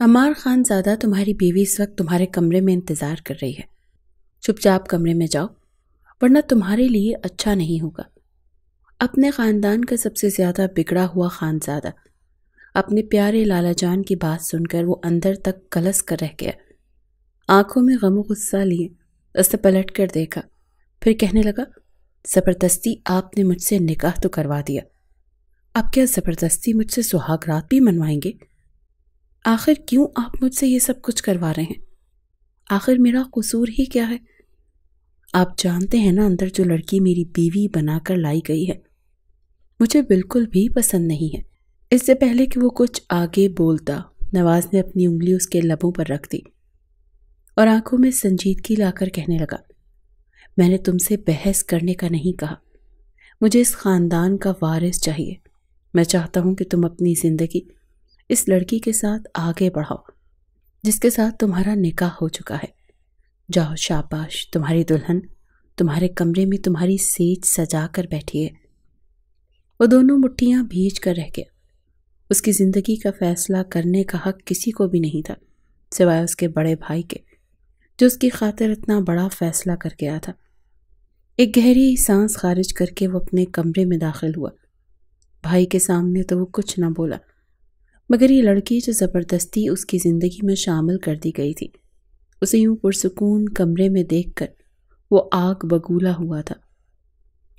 عمار خان زادہ تمہاری بیوی اس وقت تمہارے کمرے میں انتظار کر رہی ہے۔ چپ چاپ کمرے میں جاؤ ورنہ تمہارے لیے اچھا نہیں ہوگا۔ اپنے خاندان کا سب سے زیادہ بگڑا ہوا خانزادہ اپنے پیارے لالا جان کی بات سن کر وہ اندر تک کلس کر رہ گیا۔ آنکھوں میں غم و غصہ لیے اسے پلٹ کر دیکھا، پھر کہنے لگا، زبردستی آپ نے مجھ سے نکاح تو کروا دیا، اب کیا زبردستی مجھ سے سہاگ رات بھی منوائیں گے؟ آخر کیوں آپ مجھ سے یہ سب کچھ کروا رہے ہیں؟ آخر میرا قصور ہی کیا ہے؟ آپ جانتے ہیں نا اندر جو لڑکی میری بیوی بنا کر لائی گئی ہے مجھے بالکل بھی پسند نہیں ہے۔ اس سے پہلے کہ وہ کچھ آگے بولتا، نواز نے اپنی انگلی اس کے لبوں پر رکھ دی اور آنکھوں میں سنجیدگی لا کر کہنے لگا، میں نے تم سے بحث کرنے کا نہیں کہا، مجھے اس خاندان کا وارث چاہیے۔ میں چاہتا ہوں کہ تم اپنی زندگی اس لڑکی کے ساتھ آگے بڑھاؤ جس کے ساتھ تمہارا نکاح ہو چکا ہے۔ جاؤ، شاباش، تمہاری دلہن تمہارے کمرے میں تمہاری سیج سجا کر بیٹھی ہے۔ وہ دونوں مٹھیاں بھیج کر رہ گیا۔ اس کی زندگی کا فیصلہ کرنے کا حق کسی کو بھی نہیں تھا سوائے اس کے بڑے بھائی کے، جو اس کی خاطر اتنا بڑا فیصلہ کر گیا تھا۔ ایک گہری سانس خارج کر کے وہ اپنے کمرے میں داخل ہوا۔ بھائی کے سامنے تو وہ کچھ نہ بولا، مگر یہ لڑکی جو زبردستی اس کی زندگی میں شامل کر دی گئی تھی، اسے یوں پرسکون کمرے میں دیکھ کر وہ آگ بگولا ہوا تھا۔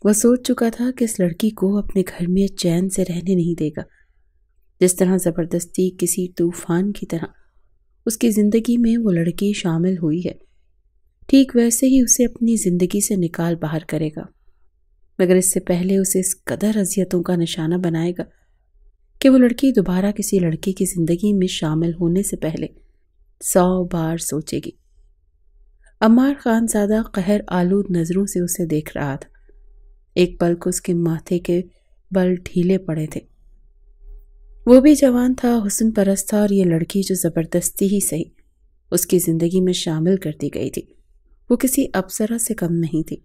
وہ سوچ چکا تھا کہ اس لڑکی کو اپنے گھر میں چین سے رہنے نہیں دے گا۔ جس طرح زبردستی کسی طوفان کی طرح اس کی زندگی میں وہ لڑکی شامل ہوئی ہے، ٹھیک ویسے ہی اسے اپنی زندگی سے نکال باہر کرے گا، مگر اس سے پہلے اسے اس قدر اذیتوں کا نشانہ بنائے گا کہ وہ لڑکی دوبارہ کسی لڑکی کی زندگی میں شامل ہونے سے پہلے 100 بار سوچے گی۔ عمار خان زادہ قہر آلود نظروں سے اسے دیکھ رہا تھا۔ ایک پل کو اس کے ماتھے کے بل ڈھیلے پڑے تھے۔ وہ بھی جوان تھا، حسن پرست تھا، اور یہ لڑکی جو زبردستی ہی صحیح اس کی زندگی میں شامل کر دی گئی تھی وہ کسی اپسرا سے کم نہیں تھی،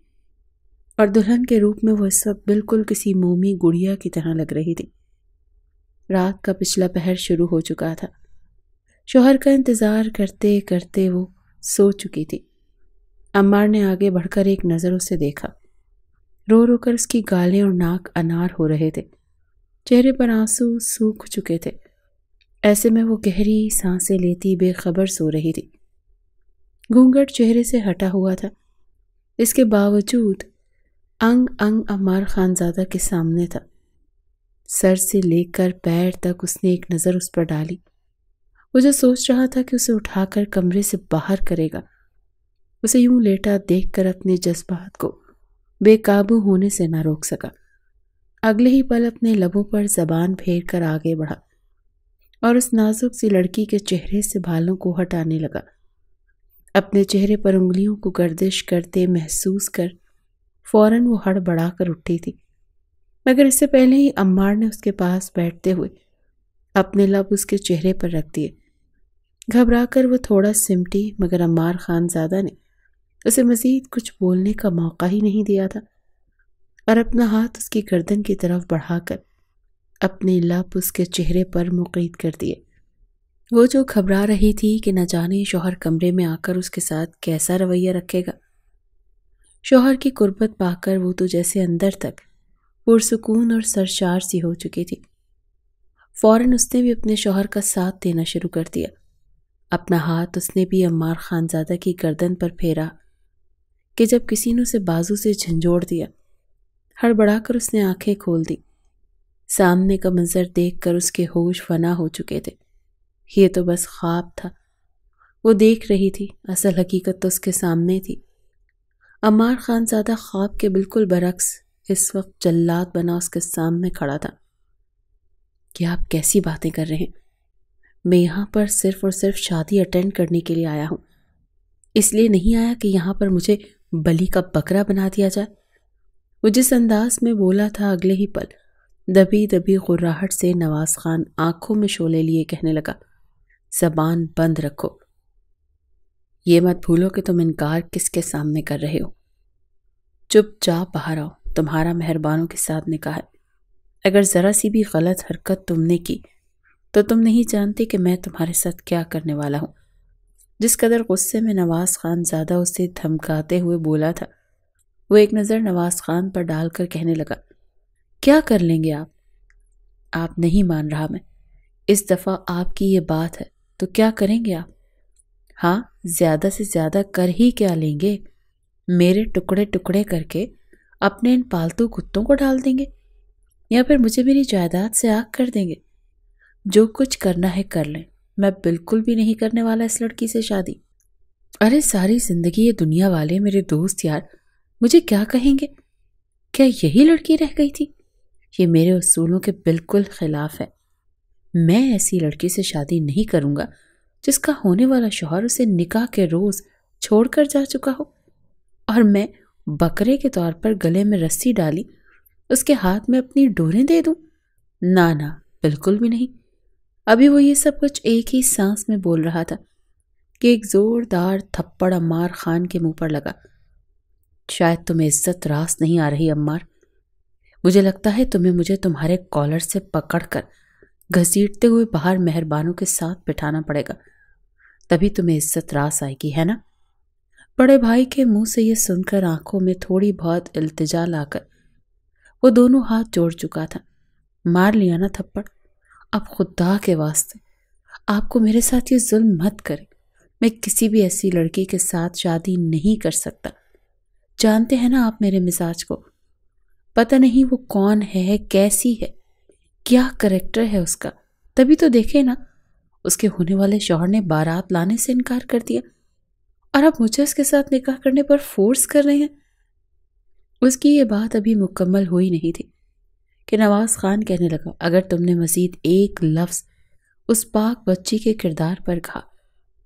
اور دلہن کے روپ میں وہ اس وقت بالکل کسی مومی گڑیا کی طرح لگ رہی تھی۔ رات کا پچھلا پہر شروع ہو چکا تھا۔ شوہر کا انتظار کرتے کرتے وہ سو چکی تھی۔ عمار نے آگے بڑھ کر ایک نظر اسے دیکھا۔ رو رو کر اس کی گالیں اور ناک انار ہو رہے تھے، چہرے پر آنسو سوکھ چکے تھے۔ ایسے میں وہ گہری سانسیں لیتی بے خبر سو رہی تھی۔ گھونگھٹ چہرے سے ہٹا ہوا تھا، اس کے باوجود انگ انگ عمار خان زادہ کے سامنے تھا۔ سر سے لے کر پیر تک اس نے ایک نظر اس پر ڈالی۔ وہ جو سوچ رہا تھا کہ اسے اٹھا کر کمرے سے باہر کرے گا، اسے یوں لیٹا دیکھ کر اپنے جذبات کو بے قابو ہونے سے نہ روک سکا۔ اگلے ہی پل اپنے لبوں پر زبان پھیر کر آگے بڑھا اور اس نازک سی لڑکی کے چہرے سے بالوں کو ہٹانے لگا۔ اپنے چہرے پر انگلیوں کو گردش کرتے محسوس کر فوراً وہ ہڑبڑا کر اٹھی تھی، مگر اس سے پہلے ہی عمار نے اس کے پاس بیٹھتے ہوئے اپنے لب اس کے چہرے پر رکھ دیے۔ گھبرا کر وہ تھوڑا سمٹی، مگر عمار خان زادہ نے اسے مزید کچھ بولنے کا موقع ہی نہیں دیا تھا، اور اپنا ہاتھ اس کی گردن کی طرف بڑھا کر اپنے لب اس کے چہرے پر مقید کر دیے۔ وہ جو گھبرا رہی تھی کہ نہ جانے شوہر کمرے میں آ کر اس کے ساتھ کیسا رویہ رکھے گا، شوہر کی قربت پا کر وہ تو جیسے اندر تک پرسکون اور سرشار سی ہو چکی تھی۔ فوراً اس نے بھی اپنے شوہر کا ساتھ دینا شروع کر دیا۔ اپنا ہاتھ اس نے بھی عمار خان زادہ کی گردن پر پھیرا کہ جب کسی نے اسے بازو سے جھنجھوڑ دیا، ہڑبڑا کر اس نے آنکھیں کھول دی۔ سامنے کا منظر دیکھ کر اس کے ہوش فنا ہو چکے تھے۔ یہ تو بس خواب تھا، وہ دیکھ رہی تھی، اصل حقیقت تو اس کے سامنے تھی۔ عمار خان زادہ خواب کے بالکل برعکس اس وقت جلاد بنا اس کے سامنے کھڑا تھا۔ کیا آپ کیسی باتیں کر رہے ہیں؟ میں یہاں پر صرف اور صرف شادی اٹینڈ کرنے کے لیے آیا ہوں، اس لیے نہیں آیا کہ یہاں پر مجھے بلی کا بکرا بنا دیا جائے۔ وہ جس انداز میں بولا تھا، اگلے ہی پل دبی دبی غراہٹ سے نواز خان آنکھوں میں شعلے لیے کہنے لگا، زبان بند رکھو، یہ مت بھولو کہ تم انکار کس کے سامنے کر رہے ہو۔ چپ چاپ باہر آؤ، تمہارا مہربانوں کے ساتھ نکاح ہے۔ اگر ذرا سی بھی غلط حرکت تم نے کی تو تم نہیں جانتی کہ میں تمہارے ساتھ کیا کرنے والا ہوں۔ جس قدر غصے میں نواز خان زیادہ اسے دھمکاتے ہوئے بولا تھا، وہ ایک نظر نواز خان پر ڈال کر کہنے لگا، کیا کر لیں گے آپ؟ آپ نہیں مان رہا میں، اس دفعہ آپ کی یہ بات ہے تو کیا کریں گے آپ؟ ہاں، زیادہ سے زیادہ کر ہی کیا لیں گے؟ میرے ٹکڑے ٹکڑے کر کے اپنے ان پالتو کتوں کو ڈال دیں گے، یا پھر مجھے میری جائیداد سے آگ کر دیں گے؟ جو کچھ کرنا ہے کر لیں، میں بالکل بھی نہیں کرنے والا اس لڑکی سے شادی۔ ارے ساری زندگی یہ دنیا والے میرے دوست یار مجھے کیا کہیں گے؟ کیا یہی لڑکی رہ گئی تھی؟ یہ میرے اصولوں کے بالکل خلاف ہے۔ میں ایسی لڑکی سے شادی نہیں کروں گا جس کا ہونے والا شوہر اسے نکاح کے روز چھوڑ کر جا چکا ہو، اور میں بکرے کے طور پر گلے میں رسی ڈالی اس کے ہاتھ میں اپنی ڈوریں دے دوں؟ نہ، بالکل بھی نہیں۔ ابھی وہ یہ سب کچھ ایک ہی سانس میں بول رہا تھا کہ ایک زوردار تھپڑ عمار خان کے منہ پر لگا۔ شاید تمہیں عزت راست نہیں آ رہی عمار، مجھے لگتا ہے تمہیں مجھے تمہارے کالر سے پکڑ کر گھسیٹتے ہوئے باہر مہربانوں کے ساتھ بٹھانا پڑے گا، تبھی تمہیں عزت راست آئے گی، ہے نا؟ بڑے بھائی کے منہ سے یہ سن کر آنکھوں میں تھوڑی بہت التجا لا کر وہ دونوں ہاتھ جوڑ چکا تھا۔ مار لیا نا تھپڑ؟ اب خدا کے واسطے آپ کو میرے ساتھ یہ ظلم مت کرے، میں کسی بھی ایسی لڑکی کے ساتھ شادی نہیں کر سکتا۔ جانتے ہیں نا آپ میرے مزاج کو، پتہ نہیں وہ کون ہے، کیسی ہے، کیا کریکٹر ہے اس کا، تبھی تو دیکھے نا اس کے ہونے والے شوہر نے بارات لانے سے انکار کر دیا، اور اب مجھے اس کے ساتھ نکاح کرنے پر فورس کر رہے ہیں۔ اس کی یہ بات ابھی مکمل ہوئی نہیں تھی کہ نواز خان کہنے لگا، اگر تم نے مزید ایک لفظ اس پاک بچی کے کردار پر کہا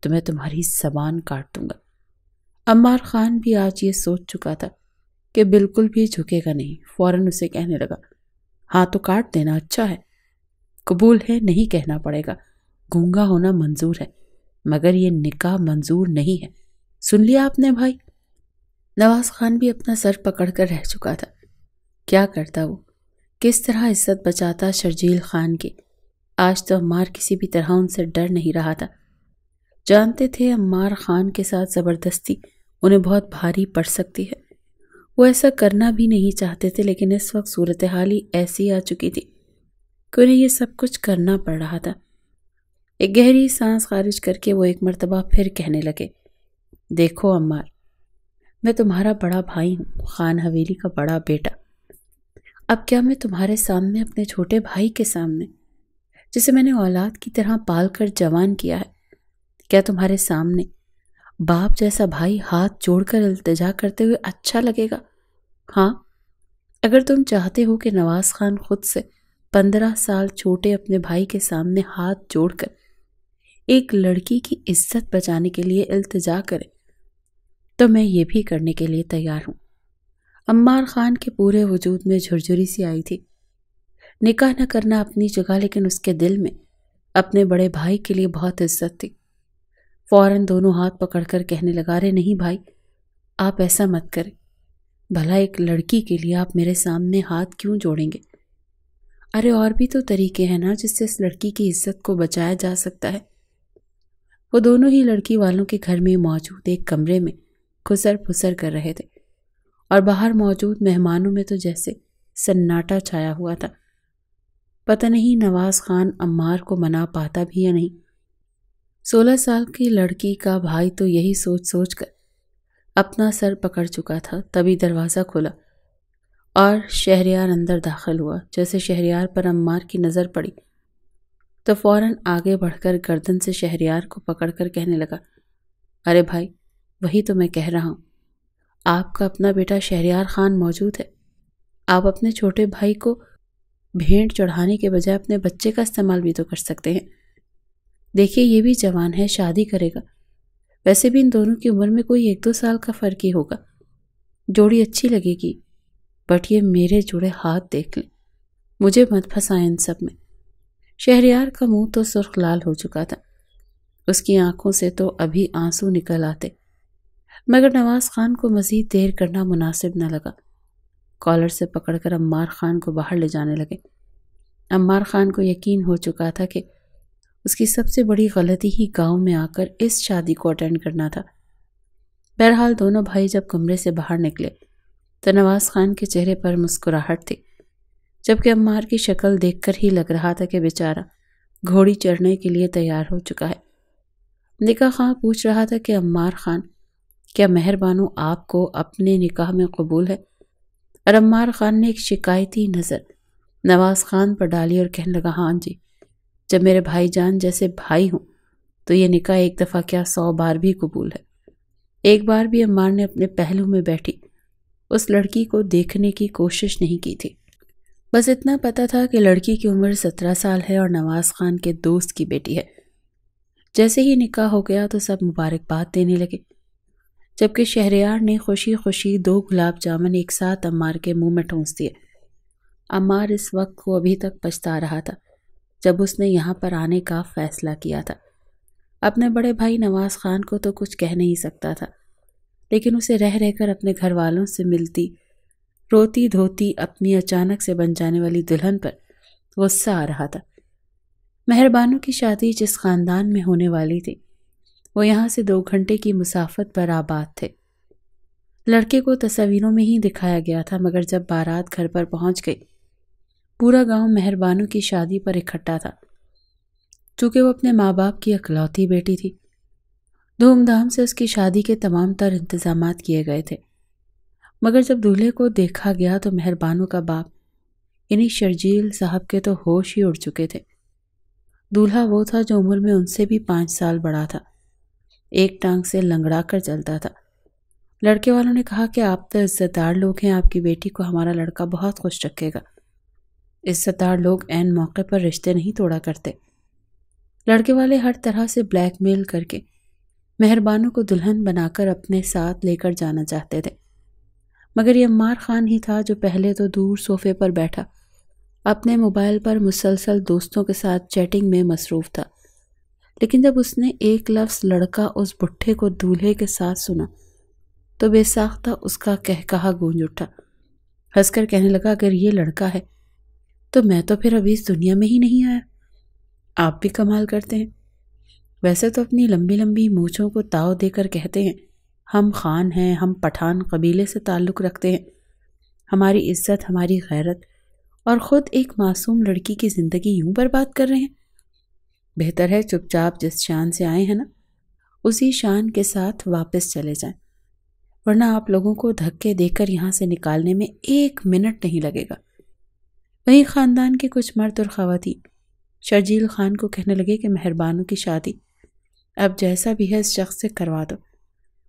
تو میں تمہاری زبان کاٹ دوں گا۔ عمار خان بھی آج یہ سوچ چکا تھا کہ بالکل بھی جھکے گا نہیں، فوراً اسے کہنے لگا، ہاں تو کاٹ دینا، اچھا ہے، قبول ہے، نہیں کہنا پڑے گا، گونگا ہونا منظور ہے، مگر یہ نکاح منظور نہیں ہے، سن لیا آپ نے بھائی؟ نواز خان بھی اپنا سر پکڑ کر رہ چکا تھا۔ کیا کرتا وہ، کس طرح عزت بچاتا شرجیل خان کی؟ آج تو عمار کسی بھی طرح ان سے ڈر نہیں رہا تھا۔ جانتے تھے عمار خان کے ساتھ زبردستی انہیں بہت بھاری پڑ سکتی ہے، وہ ایسا کرنا بھی نہیں چاہتے تھے، لیکن اس وقت صورتحال ہی ایسی آ چکی تھی کہ انہیں یہ سب کچھ کرنا پڑ رہا تھا۔ ایک گہری سانس خارج کر کے وہ ایک مرتبہ پھر کہنے لگے، دیکھو عمار، میں تمہارا بڑا بھائی ہوں، خان حویلی کا بڑا بیٹا۔ اب کیا میں تمہارے سامنے، اپنے چھوٹے بھائی کے سامنے جسے میں نے اولاد کی طرح پال کر جوان کیا ہے، کیا تمہارے سامنے باپ جیسا بھائی ہاتھ جوڑ کر التجا کرتے ہوئے اچھا لگے گا؟ ہاں، اگر تم چاہتے ہو کہ نواز خان خود سے 15 سال چھوٹے اپنے بھائی کے سامنے ہاتھ جوڑ کر ایک لڑکی کی عزت بچانے کے لیے التجا کرے تو میں یہ بھی کرنے کے لیے تیار ہوں۔ عمار خان کے پورے وجود میں جھرجھری سی آئی تھی۔ نکاح نہ کرنا اپنی جگہ، لیکن اس کے دل میں اپنے بڑے بھائی کے لیے بہت عزت تھی۔ فوراً دونوں ہاتھ پکڑ کر کہنے لگا، رے نہیں بھائی، آپ ایسا مت کریں، بھلا ایک لڑکی کے لیے آپ میرے سامنے ہاتھ کیوں جوڑیں گے؟ ارے اور بھی تو طریقے ہیں نا جس سے اس لڑکی کی عزت کو بچایا جا سکتا ہے۔ وہ دونوں ہی لڑکی والوں کے گھر میں موجود ایک کمرے میں کھسر پھسر کر رہے تھے، اور باہر موجود مہمانوں میں تو جیسے سناٹا چھایا ہوا تھا۔ پتہ نہیں نواز خان عمار کو منا پاتا بھی یا نہیں۔ 16 سال کی لڑکی کا بھائی تو یہی سوچ سوچ کر اپنا سر پکڑ چکا تھا، تبھی دروازہ کھلا اور شہریار اندر داخل ہوا۔ جیسے شہریار پر عمار کی نظر پڑی تو فوراً آگے بڑھ کر گردن سے شہریار کو پکڑ کر کہنے لگا، ارے بھائی، وہی تو میں کہہ رہا ہوں، آپ کا اپنا بیٹا شہریار خان موجود ہے، آپ اپنے چھوٹے بھائی کو بھینٹ چڑھانے کے بجائے اپنے بچے کا استعمال بھی تو کر سکتے ہیں۔ دیکھیے یہ بھی جوان ہے، شادی کرے گا، ویسے بھی ان دونوں کی عمر میں کوئی 1-2 سال کا فرق ہی ہوگا، جوڑی اچھی لگے گی، بٹ یہ میرے جڑے ہاتھ دیکھ لیں، مجھے مت پھنسائیں ان سب میں۔ شہریار کا منہ تو سرخ لال ہو چکا تھا، اس کی آنکھوں سے تو ابھی آنسو نکل آتے، مگر نواز خان کو مزید دیر کرنا مناسب نہ لگا۔ کالر سے پکڑ کر عمار خان کو باہر لے جانے لگے۔ عمار خان کو یقین ہو چکا تھا کہ اس کی سب سے بڑی غلطی ہی گاؤں میں آ کر اس شادی کو اٹینڈ کرنا تھا۔ بہرحال دونوں بھائی جب کمرے سے باہر نکلے تو نواز خان کے چہرے پر مسکراہٹ تھی، جبکہ عمار کی شکل دیکھ کر ہی لگ رہا تھا کہ بیچارہ گھوڑی چڑھنے کے لیے تیار ہو چکا ہے۔ نکاح خواہ پوچھ رہا تھا کہ عمار خان، کیا مہر بانو آپ کو اپنے نکاح میں قبول ہے؟ اور عمار خان نے ایک شکایتی نظر نواز خان پر ڈالی اور کہنے لگا، ہاں جی، جب میرے بھائی جان جیسے بھائی ہوں تو یہ نکاح ایک دفعہ کیا 100 بار بھی قبول ہے۔ ایک بار بھی عمار نے اپنے پہلو میں بیٹھی اس لڑکی کو دیکھنے کی کوشش نہیں کی تھی، بس اتنا پتا تھا کہ لڑکی کی عمر 17 سال ہے اور نواز خان کے دوست کی بیٹی ہے۔ جیسے ہی نکاح ہو گیا تو سب مبارکباد دینے لگے، جبکہ شہریار نے خوشی خوشی 2 گلاب جامن ایک ساتھ عمار کے منہ میں ٹھونس دیے۔ عمار اس وقت کو ابھی تک پچھتا رہا تھا جب اس نے یہاں پر آنے کا فیصلہ کیا تھا۔ اپنے بڑے بھائی نواز خان کو تو کچھ کہہ نہیں سکتا تھا، لیکن اسے رہ رہ کر اپنے گھر والوں سے ملتی روتی دھوتی اپنی اچانک سے بن جانے والی دلہن پر غصہ آ رہا تھا۔ مہر بانو کی شادی جس خاندان میں ہونے والی تھی وہ یہاں سے 2 گھنٹے کی مسافت پر آباد تھے۔ لڑکے کو تصویروں میں ہی دکھایا گیا تھا، مگر جب بارات گھر پر پہنچ گئی پورا گاؤں مہر بانو کی شادی پر اکٹھا تھا۔ چونکہ وہ اپنے ماں باپ کی اکلوتی بیٹی تھی، دھوم دھام سے اس کی شادی کے تمام تر انتظامات کیے گئے تھے، مگر جب دولہے کو دیکھا گیا تو مہر بانو کا باپ یعنی شرجیل صاحب کے تو ہوش ہی اڑ چکے تھے۔ دولہا وہ تھا جو عمر میں ان سے بھی 5 سال بڑا تھا، ایک ٹانگ سے لنگڑا کر چلتا تھا۔ لڑکے والوں نے کہا کہ آپ تو عزت دار لوگ ہیں، آپ کی بیٹی کو ہمارا لڑکا بہت خوش رکھے گا۔ عزت دار لوگ عین موقع پر رشتے نہیں توڑا کرتے۔ لڑکے والے ہر طرح سے بلیک میل کر کے مہر بانو کو دلہن بنا کر اپنے ساتھ لے کر جانا چاہتے تھے، مگر یہ عمار خان ہی تھا جو پہلے تو دور صوفے پر بیٹھا اپنے موبائل پر مسلسل دوستوں کے ساتھ چیٹنگ میں مصروف تھا، لیکن جب اس نے ایک لفظ لڑکا اس بڈھے کو دولہے کے ساتھ سنا تو بے ساختہ اس کا کہا گونج اٹھا۔ ہنس کر کہنے لگا، اگر یہ لڑکا ہے تو میں تو پھر ابھی اس دنیا میں ہی نہیں آیا۔ آپ بھی کمال کرتے ہیں، ویسے تو اپنی لمبی لمبی مونچھوں کو تاؤ دے کر کہتے ہیں ہم خان ہیں، ہم پٹھان قبیلے سے تعلق رکھتے ہیں، ہماری عزت، ہماری غیرت، اور خود ایک معصوم لڑکی کی زندگی یوں برباد کر رہے ہیں۔ بہتر ہے چپ چاپ جس شان سے آئے ہیں نا اسی شان کے ساتھ واپس چلے جائیں، ورنہ آپ لوگوں کو دھکے دے کر یہاں سے نکالنے میں 1 منٹ نہیں لگے گا۔ وہیں خاندان کے کچھ مرد اور خواتین شرجیل خان کو کہنے لگے کہ مہر بانو کی شادی اب جیسا بھی ہے اس شخص سے کروا دو،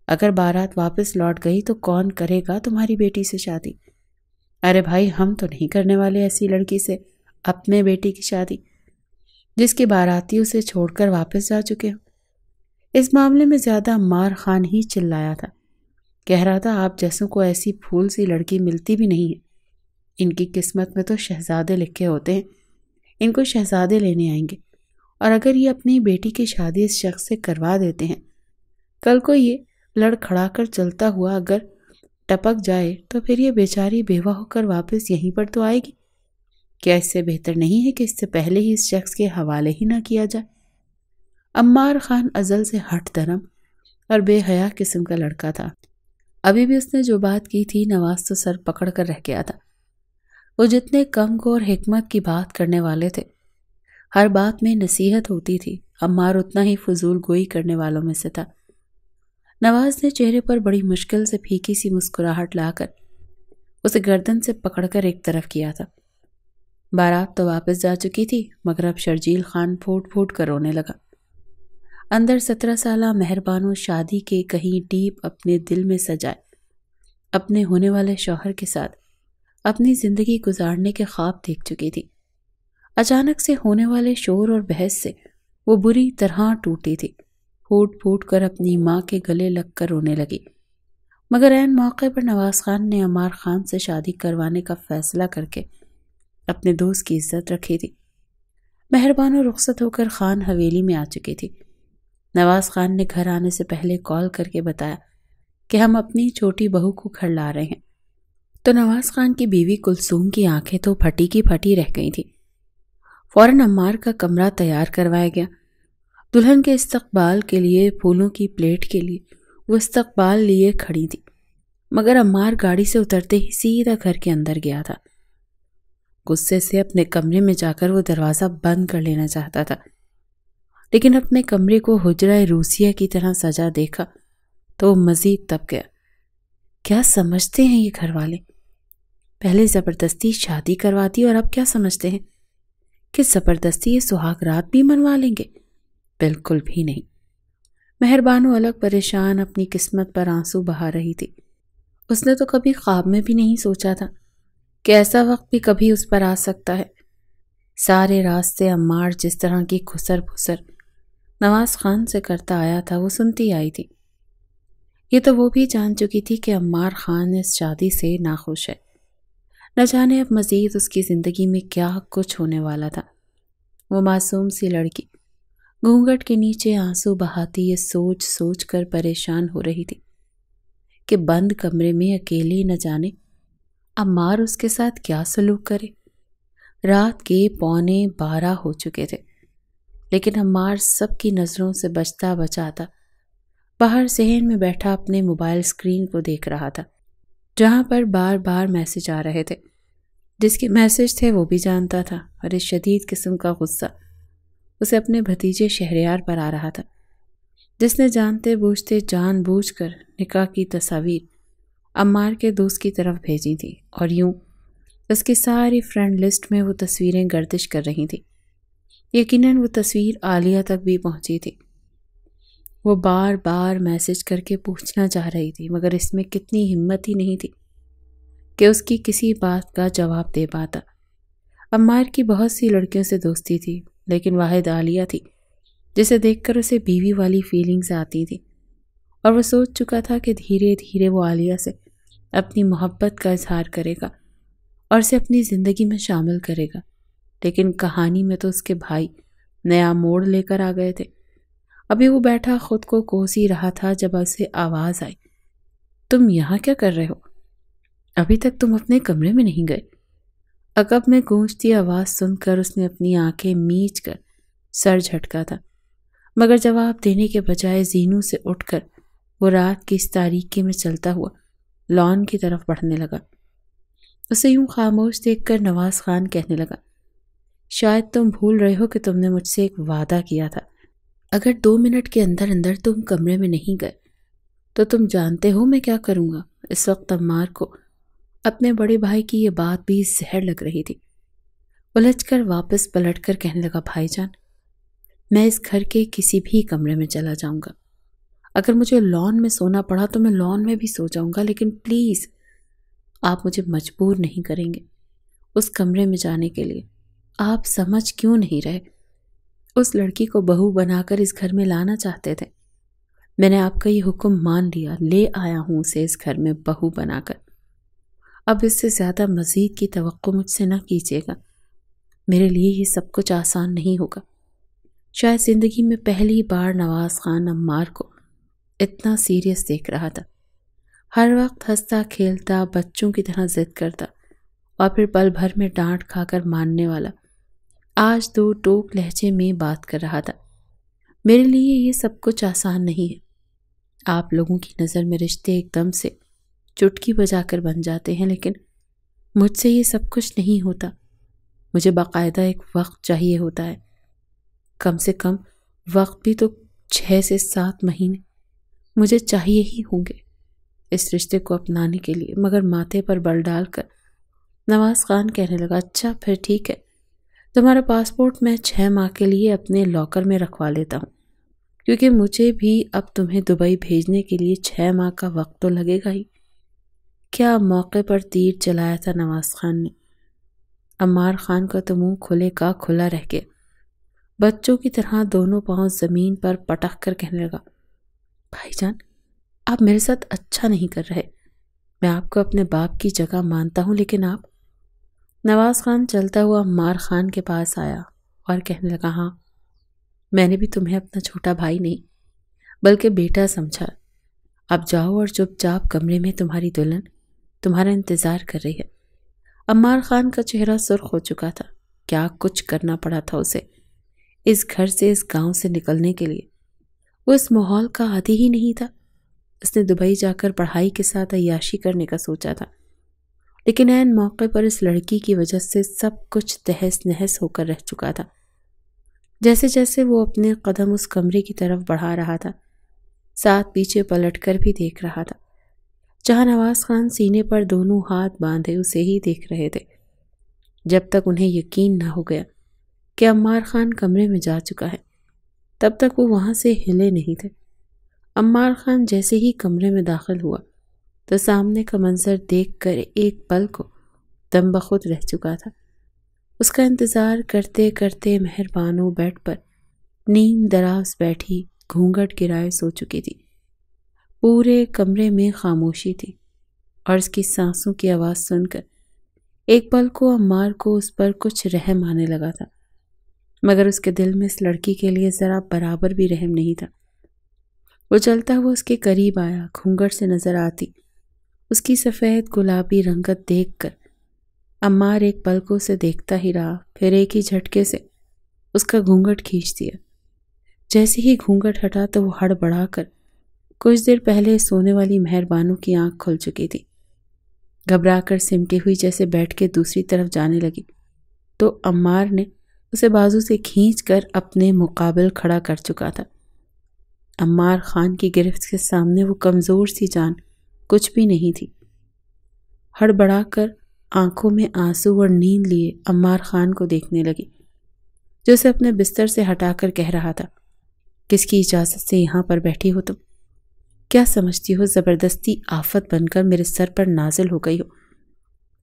اگر بارات واپس لوٹ گئی تو کون کرے گا تمہاری بیٹی سے شادی؟ ارے بھائی، ہم تو نہیں کرنے والے ایسی لڑکی سے اپنے بیٹی کی شادی جس کی باراتی اسے چھوڑ کر واپس جا چکے ہو۔ اس معاملے میں زیادہ عمار خان ہی چلایا تھا، کہہ رہا تھا آپ جیسوں کو ایسی پھول سی لڑکی ملتی بھی نہیں ہے، ان کی قسمت میں تو شہزادے لکھے ہوتے ہیں، ان کو شہزادے لینے آئیں گے، اور اگر یہ اپنی بیٹی کی شادی اس شخص سے کروا دیتے ہیں، کل کو یہ لڑ کھڑا کر چلتا ہوا اگر ٹپک جائے تو پھر یہ بیچاری بیوہ ہو کر واپس یہیں پر تو آئے گی۔ کیا اس سے بہتر نہیں ہے کہ اس سے پہلے ہی اس شخص کے حوالے ہی نہ کیا جائے؟ عمار خان ازل سے ہٹ درم اور بے حیا قسم کا لڑکا تھا۔ ابھی بھی اس نے جو بات کی تھی نواز تو سر پکڑ کر رہ گیا تھا۔ وہ جتنے کم کو اور حکمت کی بات کرنے والے تھے، ہر بات میں نصیحت ہوتی تھی، عمار اتنا ہی فضول گوئی کرنے والوں میں سے تھا۔ نواز نے چہرے پر بڑی مشکل سے پھیکی سی مسکراہٹ لا کر اسے گردن سے پکڑ کر ایک طرف کیا تھا۔ بارات تو واپس جا چکی تھی، مگر اب شرجیل خان پھوٹ پھوٹ کر رونے لگا۔ اندر 17 سالہ مہر بانو شادی کے کہیں ڈیپ اپنے دل میں سجائے اپنے ہونے والے شوہر کے ساتھ اپنی زندگی گزارنے کے خواب دیکھ چکی تھی۔ اچانک سے ہونے والے شور اور بحث سے وہ بری طرح ٹوٹی تھی، پھوٹ پھوٹ کر اپنی ماں کے گلے لگ کر رونے لگی، مگر عین موقع پر نواز خان نے عمار خان سے شادی کروانے کا فیصلہ کر کے اپنے دوست کی عزت رکھی تھی۔ مہر بانو رخصت ہو کر خان حویلی میں آ چکی تھی۔ نواز خان نے گھر آنے سے پہلے کال کر کے بتایا کہ ہم اپنی چھوٹی بہو کو گھر لا رہے ہیں، تو نواز خان کی بیوی کلثوم کی آنکھیں تو پھٹی کی پھٹی رہ گئی تھی۔ فوراً عمار کا کمرہ تیار کروایا گیا دلہن کے استقبال کے لیے پھولوں کی پلیٹ کے لیے وہ استقبال لیے کھڑی تھی، مگر عمار گاڑی سے اترتے ہی سیدھا گھر کے اندر گیا تھا۔ غصے سے اپنے کمرے میں جا کر وہ دروازہ بند کر لینا چاہتا تھا، لیکن اپنے کمرے کو حجرہ روسیہ کی طرح سجا دیکھا تو وہ مزید تپ گیا۔ کیا سمجھتے ہیں یہ گھر والے؟ پہلے زبردستی شادی کرواتی اور اب کیا سمجھتے ہیں کہ زبردستی یہ سہاگ رات بھی منوا لیں گے؟ بالکل بھی نہیں۔ مہربانو الگ پریشان اپنی قسمت پر آنسو بہا رہی تھی۔ اس نے تو کبھی خواب میں بھی نہیں سوچا تھا کہ ایسا وقت بھی کبھی اس پر آ سکتا ہے۔ سارے راستے عمار جس طرح کی خسر پھسر نواز خان سے کرتا آیا تھا وہ سنتی آئی تھی۔ یہ تو وہ بھی جان چکی تھی کہ عمار خان اس شادی سے ناخوش ہے۔ نہ جانے اب مزید اس کی زندگی میں کیا کچھ ہونے والا تھا۔ وہ معصوم سی لڑکی گھونگھٹ کے نیچے آنسو بہاتی یہ سوچ سوچ کر پریشان ہو رہی تھی کہ بند کمرے میں اکیلی نہ جانے عمار اس کے ساتھ کیا سلوک کرے۔ رات کے 11:15 ہو چکے تھے، لیکن عمار سب کی نظروں سے بچتا بچاتا باہر صحن میں بیٹھا اپنے موبائل اسکرین کو دیکھ رہا تھا، جہاں پر بار بار میسج آ رہے تھے۔ جس کے میسج تھے وہ بھی جانتا تھا، اور اس شدید قسم کا غصہ اسے اپنے بھتیجے شہریار پر آ رہا تھا، جس نے جانتے بوجھتے جان بوجھ کر نکاح کی تصاویر عمار کے دوست کی طرف بھیجی تھی، اور یوں اس کی ساری فرینڈ لسٹ میں وہ تصویریں گردش کر رہی تھی۔ یقیناً وہ تصویر عالیہ تک بھی پہنچی تھی۔ وہ بار بار میسج کر کے پوچھنا چاہ رہی تھی، مگر اس میں کتنی ہمت ہی نہیں تھی کہ اس کی کسی بات کا جواب دے پاتا۔ عمار کی بہت سی لڑکیوں سے دوستی تھی، لیکن واحد عالیہ تھی جسے دیکھ کر اسے بیوی والی فیلنگز آتی تھی، اور وہ سوچ چکا تھا کہ دھیرے دھیرے وہ عالیہ سے اپنی محبت کا اظہار کرے گا اور اسے اپنی زندگی میں شامل کرے گا۔ لیکن کہانی میں تو اس کے بھائی نیا موڑ لے کر آ گئے تھے۔ ابھی وہ بیٹھا خود کو کوس ہی رہا تھا جب اسے آواز آئی، تم یہاں کیا کر رہے ہو؟ ابھی تک تم اپنے کمرے میں نہیں گئے؟ عقب میں گونجتی آواز سن کر اس نے اپنی آنکھیں میچ کر سر جھٹکا تھا، مگر جواب دینے کے بجائے زینوں سے اٹھ کر وہ رات کی اس تاریکی میں چلتا ہوا لان کی طرف بڑھنے لگا۔ اسے یوں خاموش دیکھ کر نواز خان کہنے لگا، شاید تم بھول رہے ہو کہ تم نے مجھ سے ایک وعدہ کیا تھا۔ اگر 2 منٹ کے اندر اندر تم کمرے میں نہیں گئے تو تم جانتے ہو میں کیا کروں گا۔ اس وقت عمار کو اپنے بڑے بھائی کی یہ بات بھی زہر لگ رہی تھی۔ الجھ کر واپس پلٹ کر کہنے لگا، بھائی جان، میں اس گھر کے کسی بھی کمرے میں چلا جاؤں گا۔ اگر مجھے لان میں سونا پڑا تو میں لان میں بھی سو جاؤں گا، لیکن پلیز آپ مجھے مجبور نہیں کریں گے اس کمرے میں جانے کے لیے۔ آپ سمجھ کیوں نہیں رہے؟ اس لڑکی کو بہو بنا کر اس گھر میں لانا چاہتے تھے۔ میں نے آپ کا یہ حکم مان لیا، لے آیا ہوں اسے اس گھر میں بہو بنا کر۔ اب اس سے زیادہ مزید کی توقع مجھ سے نہ کیجیے گا۔ میرے لیے یہ سب کچھ آسان نہیں ہوگا۔ شاید زندگی میں پہلی بار نواز خان عمار کو اتنا سیریس دیکھ رہا تھا۔ ہر وقت ہنستا کھیلتا بچوں کی طرح ضد کرتا اور پھر پل بھر میں ڈانٹ کھا کر ماننے والا، آج 2 ٹوک لہجے میں بات کر رہا تھا۔ میرے لیے یہ سب کچھ آسان نہیں ہے۔ آپ لوگوں کی نظر میں رشتے ایک دم سے چٹکی بجا کر بن جاتے ہیں، لیکن مجھ سے یہ سب کچھ نہیں ہوتا۔ مجھے باقاعدہ ایک وقت چاہیے ہوتا ہے، کم سے کم وقت بھی تو 6 سے 7 مہینے مجھے چاہیے ہی ہوں گے اس رشتے کو اپنانے کے لیے۔ مگر ماتھے پر بل ڈال کر نواز خان کہنے لگا، اچھا پھر ٹھیک ہے، تمہارا پاسپورٹ میں 6 ماہ کے لیے اپنے لاکر میں رکھوا لیتا ہوں، کیونکہ مجھے بھی اب تمہیں دبئی بھیجنے کے لیے 6 ماہ کا وقت تو لگے گا ہی۔ کیا موقع پر تیر چلایا تھا نواز خان نے۔ عمار خان کا تو منہ کھلے کا کھلا رہ گیا۔ بچوں کی طرح دونوں پاؤں زمین پر پٹک کر کہنے لگا، بھائی جان، آپ میرے ساتھ اچھا نہیں کر رہے۔ میں آپ کو اپنے باپ کی جگہ مانتا ہوں، لیکن آپ… نواز خان چلتا ہوا عمار خان کے پاس آیا اور کہنے لگا، ہاں، میں نے بھی تمہیں اپنا چھوٹا بھائی نہیں بلکہ بیٹا سمجھا۔ اب جاؤ اور چپ چاپ کمرے میں تمہاری دلہن تمہارا انتظار کر رہی ہے۔ عمار خان کا چہرہ سرخ ہو چکا تھا۔ کیا کچھ کرنا پڑا تھا اسے اس گھر سے، اس گاؤں سے نکلنے کے لیے۔ وہ اس ماحول کا عادی ہی نہیں تھا۔ اس نے دبئی جا کر پڑھائی کے ساتھ عیاشی کرنے کا سوچا تھا، لیکن عین موقع پر اس لڑکی کی وجہ سے سب کچھ تہس نہس ہو کر رہ چکا تھا۔ جیسے جیسے وہ اپنے قدم اس کمرے کی طرف بڑھا رہا تھا، ساتھ پیچھے پلٹ کر بھی دیکھ رہا تھا۔ جہاں نواز خان سینے پر دونوں ہاتھ باندھے اسے ہی دیکھ رہے تھے، جب تک انہیں یقین نہ ہو گیا کہ عمار خان کمرے میں جا چکا ہے تب تک وہ وہاں سے ہلے نہیں تھے۔ عمار خان جیسے ہی کمرے میں داخل ہوا تو سامنے کا منظر دیکھ کر ایک پل کو دم بخود رہ چکا تھا۔ اس کا انتظار کرتے کرتے مہربانو بیڈ پر نیم دراز بیٹھی گھونگھٹ گرائے سو چکی تھی۔ پورے کمرے میں خاموشی تھی اور اس کی سانسوں کی آواز سن کر ایک پل کو عمار کو اس پر کچھ رحم آنے لگا تھا، مگر اس کے دل میں اس لڑکی کے لیے ذرا برابر بھی رحم نہیں تھا۔ وہ چلتا ہوا اس کے قریب آیا، گھونگھٹ سے نظر آتی اس کی سفید گلابی رنگت دیکھ کر عمار ایک پل کو اسے دیکھتا ہی رہا، پھر ایک ہی جھٹکے سے اس کا گھونگھٹ کھینچ دیا۔ جیسے ہی گھونگھٹ ہٹا تو وہ ہڑبڑا کر کچھ دیر پہلے سونے والی مہربانو کی آنکھ کھل چکی تھی۔ گھبرا کر سمٹی ہوئی جیسے بیٹھ کے دوسری طرف جانے لگی تو عمار نے اسے بازو سے کھینچ کر اپنے مقابل کھڑا کر چکا تھا۔ عمار خان کی گرفت کے سامنے وہ کمزور سی جان کچھ بھی نہیں تھی۔ ہڑبڑا کر آنکھوں میں آنسو اور نیند لیے عمار خان کو دیکھنے لگی، جو اسے اپنے بستر سے ہٹا کر کہہ رہا تھا، کس کی اجازت سے یہاں پر بیٹھی ہو تم؟ کیا سمجھتی ہو زبردستی آفت بن کر میرے سر پر نازل ہو گئی ہو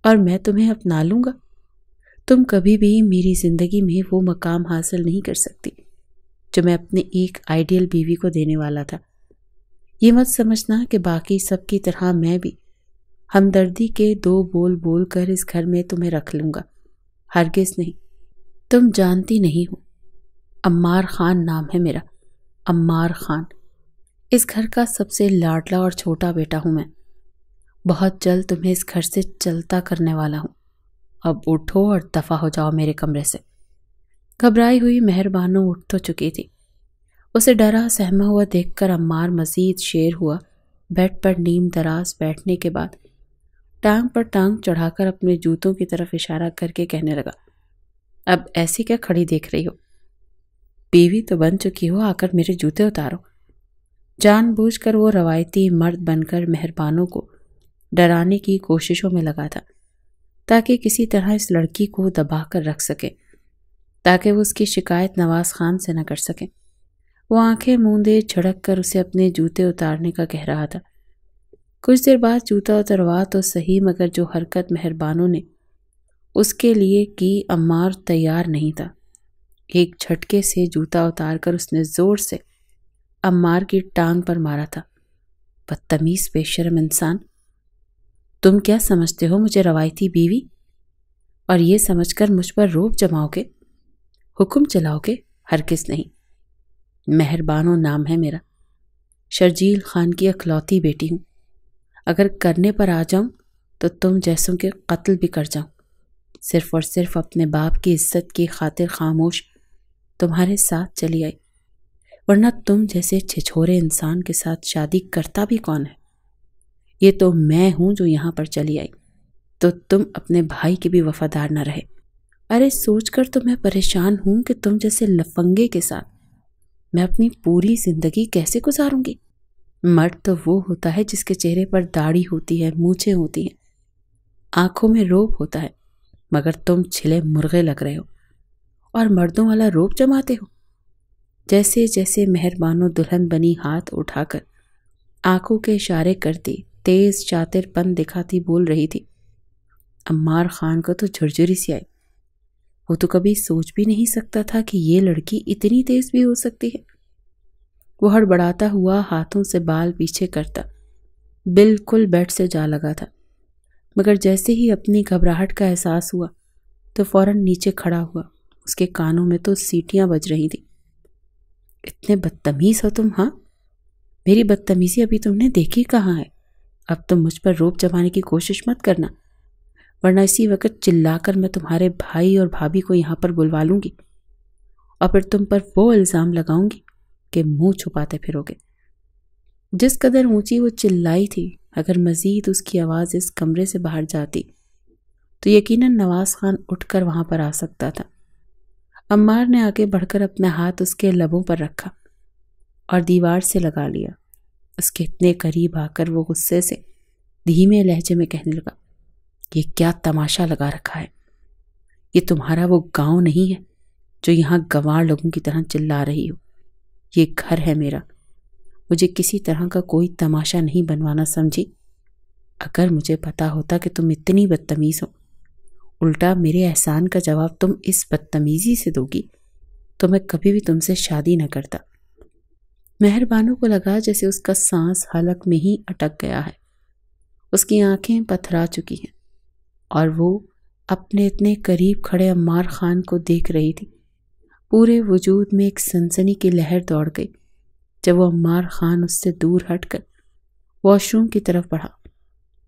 اور میں تمہیں اپنا لوں گا؟ تم کبھی بھی میری زندگی میں وہ مقام حاصل نہیں کر سکتی جو میں اپنے ایک آئیڈیل بیوی کو دینے والا تھا۔ یہ مت سمجھنا کہ باقی سب کی طرح میں بھی ہمدردی کے دو بول بول کر اس گھر میں تمہیں رکھ لوں گا، ہرگز نہیں۔ تم جانتی نہیں ہو، عمار خان نام ہے میرا، عمار خان۔ اس گھر کا سب سے لاڈلا اور چھوٹا بیٹا ہوں میں۔ بہت جلد تمہیں اس گھر سے چلتا کرنے والا ہوں۔ اب اٹھو اور دفع ہو جاؤ میرے کمرے سے۔ گھبرائی ہوئی مہربانو اٹھ تو چکی تھی۔ اسے ڈرا سہما ہوا دیکھ کر عمار مزید شیر ہوا بیڈ پر نیم دراز بیٹھنے کے بعد ٹانگ پر ٹانگ چڑھا کر اپنے جوتوں کی طرف اشارہ کر کے کہنے لگا، اب ایسی کیا کھڑی دیکھ رہی ہو؟ بیوی تو بن چکی ہو، آ کر میرے جوتے اتارو۔ جان بوجھ کر وہ روایتی مرد بن کر مہربانوں کو ڈرانے کی کوششوں میں لگا تھا تاکہ کسی طرح اس لڑکی کو دبا کر رکھ سکے، تاکہ وہ اس کی شکایت نواز خان سے نہ کر سکے۔ وہ آنکھیں موندے جھڑک کر اسے اپنے جوتے اتارنے کا کہہ رہا تھا۔ کچھ دیر بعد جوتا اتروا تو صحیح، مگر جو حرکت مہربانوں نے اس کے لیے کی عمار تیار نہیں تھا۔ ایک جھٹکے سے جوتا اتار کر اس نے زور سے عمار کی ٹانگ پر مارا تھا۔ بدتمیز بے شرم انسان، تم کیا سمجھتے ہو مجھے روایتی بیوی؟ اور یہ سمجھ کر مجھ پر روب جماؤ گے، حکم چلاؤ گے؟ ہرگز نہیں۔ مہربانو نام ہے میرا، شرجیل خان کی اکلوتی بیٹی ہوں۔ اگر کرنے پر آ جاؤں تو تم جیسوں کے قتل بھی کر جاؤں، صرف اور صرف اپنے باپ کی عزت کی خاطر خاموش تمہارے ساتھ چلی آئی، ورنہ تم جیسے چھچھورے انسان کے ساتھ شادی کرتا بھی کون ہے؟ یہ تو میں ہوں جو یہاں پر چلی آئی، تو تم اپنے بھائی کے بھی وفادار نہ رہے۔ ارے سوچ کر تو میں پریشان ہوں کہ تم جیسے لفنگے کے ساتھ میں اپنی پوری زندگی کیسے گزاروں گی؟ مرد تو وہ ہوتا ہے جس کے چہرے پر داڑھی ہوتی ہے، مونچھیں ہوتی ہیں، آنکھوں میں روب ہوتا ہے، مگر تم چھلے مرغے لگ رہے ہو اور مردوں والا روب جماتے ہو۔ جیسے جیسے مہربانو دلہن بنی ہاتھ اٹھا کر آنکھوں کے اشارے کرتی، تیز شاطر پن دکھاتی بول رہی تھی، عمار خان کو تو جھرجھری سی آئی۔ وہ تو کبھی سوچ بھی نہیں سکتا تھا کہ یہ لڑکی اتنی تیز بھی ہو سکتی ہے۔ وہ ہڑبڑاتا ہوا ہاتھوں سے بال پیچھے کرتا بالکل بیڈ سے جا لگا تھا، مگر جیسے ہی اپنی گھبراہٹ کا احساس ہوا تو فوراً نیچے کھڑا ہوا۔ اس کے کانوں میں تو سیٹیاں بج رہی تھیں۔ اتنے بدتمیز ہو تم، ہاں؟ میری بدتمیزی ابھی تم نے دیکھی کہاں ہے؟ اب تم مجھ پر روب جمانے کی کوشش مت کرنا، ورنہ اسی وقت چلا کر میں تمہارے بھائی اور بھابھی کو یہاں پر بلوا لوں گی اور پھر تم پر وہ الزام لگاؤں گی کہ منہ چھپاتے پھرو گے۔ جس قدر اونچی وہ چلائی تھی، اگر مزید اس کی آواز اس کمرے سے باہر جاتی تو یقیناً نواز خان اٹھ کر وہاں پر آ سکتا تھا۔ عمار نے آگے بڑھ کر اپنا ہاتھ اس کے لبوں پر رکھا اور دیوار سے لگا لیا۔ اس کے اتنے قریب آ کر وہ غصے سے دھیمے لہجے میں کہنے لگا، یہ کیا تماشا لگا رکھا ہے؟ یہ تمہارا وہ گاؤں نہیں ہے جو یہاں گنوار لوگوں کی طرح چلا رہی ہو۔ یہ گھر ہے میرا، مجھے کسی طرح کا کوئی تماشا نہیں بنوانا، سمجھی؟ اگر مجھے پتا ہوتا کہ تم اتنی بدتمیز ہو، الٹا میرے احسان کا جواب تم اس بدتمیزی سے دو گی، تو میں کبھی بھی تم سے شادی نہ کرتا۔ مہربانو کو لگا جیسے اس کا سانس حلق میں ہی اٹک گیا ہے۔ اس کی آنکھیں پتھرا چکی ہیں اور وہ اپنے اتنے قریب کھڑے عمار خان کو دیکھ رہی تھی۔ پورے وجود میں ایک سنسنی کی لہر دوڑ گئی جب وہ عمار خان اس سے دور ہٹ کر واش روم کی طرف بڑھا۔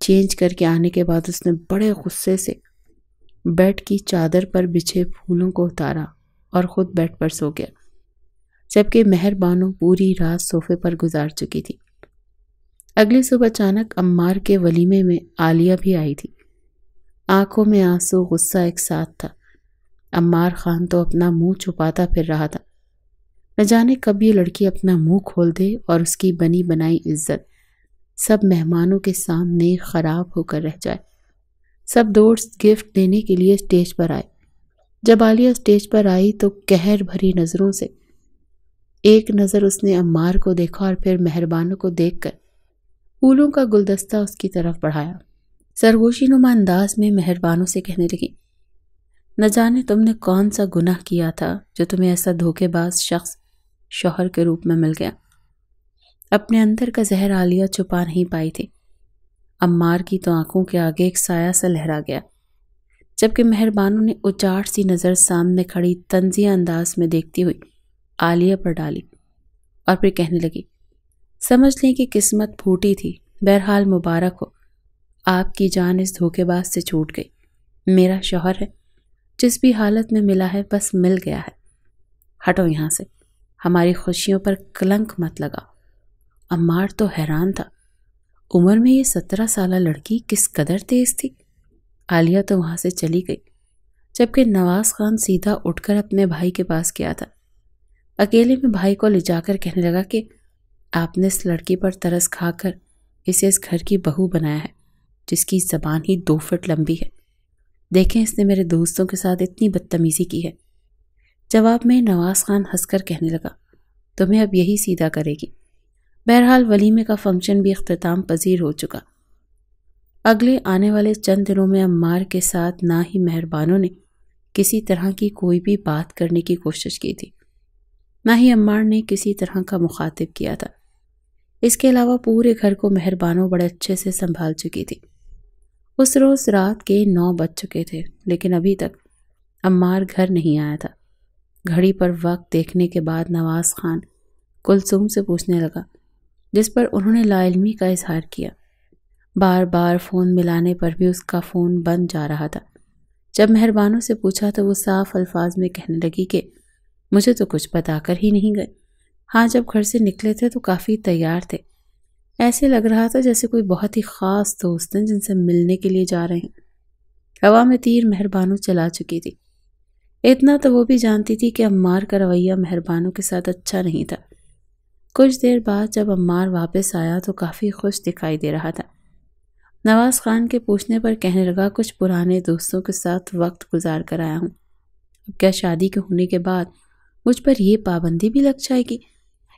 چینج کر کے آنے کے بعد اس نے بڑے غصے سے بیڈ کی چادر پر بچھے پھولوں کو اتارا اور خود بیڈ پر سو گیا، جبکہ مہربانو پوری رات صوفے پر گزار چکی تھی۔ اگلی صبح اچانک عمار کے ولیمے میں عالیہ بھی آئی تھی۔ آنکھوں میں آنسو، غصہ ایک ساتھ تھا۔ عمار خان تو اپنا منہ چھپاتا پھر رہا تھا۔ نہ جانے کب یہ لڑکی اپنا منہ کھول دے اور اس کی بنی بنائی عزت سب مہمانوں کے سامنے خراب ہو کر رہ جائے۔ سب دوست گفٹ دینے کے لیے اسٹیج پر آئے۔ جب عالیہ اسٹیج پر آئی تو قہر بھری نظروں سے ایک نظر اس نے عمار کو دیکھا اور پھر مہربانوں کو دیکھ کر پھولوں کا گلدستہ اس کی طرف بڑھایا۔ سرگوشی نما انداز میں مہربانوں سے کہنے لگی، نہ جانے تم نے کون سا گناہ کیا تھا جو تمہیں ایسا دھوکے باز شخص شوہر کے روپ میں مل گیا۔ اپنے اندر کا زہر عالیہ چھپا نہیں پائی تھی۔ عمار کی تو آنکھوں کے آگے ایک سایہ سا لہرا گیا، جبکہ مہربانوں نے اچاٹ سی نظر سامنے کھڑی طنزیہ انداز میں دیکھتی ہوئی عالیہ پر ڈالی اور پھر کہنے لگی، سمجھ لیں کہ قسمت پھوٹی تھی، بہرحال مبارک ہو، آپ کی جان اس دھوکے باز سے چھوٹ گئی۔ میرا شوہر ہے، جس بھی حالت میں ملا ہے بس مل گیا ہے۔ ہٹو یہاں سے، ہماری خوشیوں پر کلنک مت لگا۔ عمار تو حیران تھا، عمر میں یہ 17 سالہ لڑکی کس قدر تیز تھی۔ عالیہ تو وہاں سے چلی گئی، جبکہ نواز خان سیدھا اٹھ کر اپنے بھائی کے پاس گیا تھا۔ اکیلے میں بھائی کو لے جا کر کہنے لگا کہ آپ نے اس لڑکی پر ترس کھا کر اسے اس گھر کی بہو بنایا ہے، جس کی زبان ہی 2 فٹ لمبی ہے۔ دیکھیں اس نے میرے دوستوں کے ساتھ اتنی بدتمیزی کی ہے۔ جواب میں نواز خان ہنس کر کہنے لگا، تمہیں اب یہی سیدھا کرے گی۔ بہرحال ولیمے کا فنکشن بھی اختتام پذیر ہو چکا۔ اگلے آنے والے چند دنوں میں عمار کے ساتھ نہ ہی مہربانوں نے کسی طرح کی کوئی بھی بات کرنے کی کوشش کی تھی، نہ ہی عمار نے کسی طرح کا مخاطب کیا تھا۔ اس کے علاوہ پورے گھر کو مہربانوں بڑے اچھے سے سنبھال چکی تھی۔ اس روز رات کے 9 بج چکے تھے، لیکن ابھی تک عمار گھر نہیں آیا تھا۔ گھڑی پر وقت دیکھنے کے بعد نواز خان کلثوم سے پوچھنے لگا، جس پر انہوں نے لا علمی کا اظہار کیا۔ بار بار فون ملانے پر بھی اس کا فون بند جا رہا تھا۔ جب مہربانوں سے پوچھا تو وہ صاف الفاظ میں کہنے لگی کہ مجھے تو کچھ بتا کر ہی نہیں گئے۔ ہاں، جب گھر سے نکلے تھے تو کافی تیار تھے، ایسے لگ رہا تھا جیسے کوئی بہت ہی خاص دوست ہیں جن سے ملنے کے لیے جا رہے ہیں۔ ہوا میں تیر مہربانوں چلا چکی تھی۔ اتنا تو وہ بھی جانتی تھی کہ عمار کا رویہ مہربانوں کے ساتھ اچھا نہیں تھا۔ کچھ دیر بعد جب عمار واپس آیا تو کافی خوش دکھائی دے رہا تھا۔ نواز خان کے پوچھنے پر کہنے لگا، کچھ پرانے دوستوں کے ساتھ وقت گزار کر آیا ہوں۔ اب کیا شادی کے ہونے کے بعد مجھ پر یہ پابندی بھی لگ جائے گی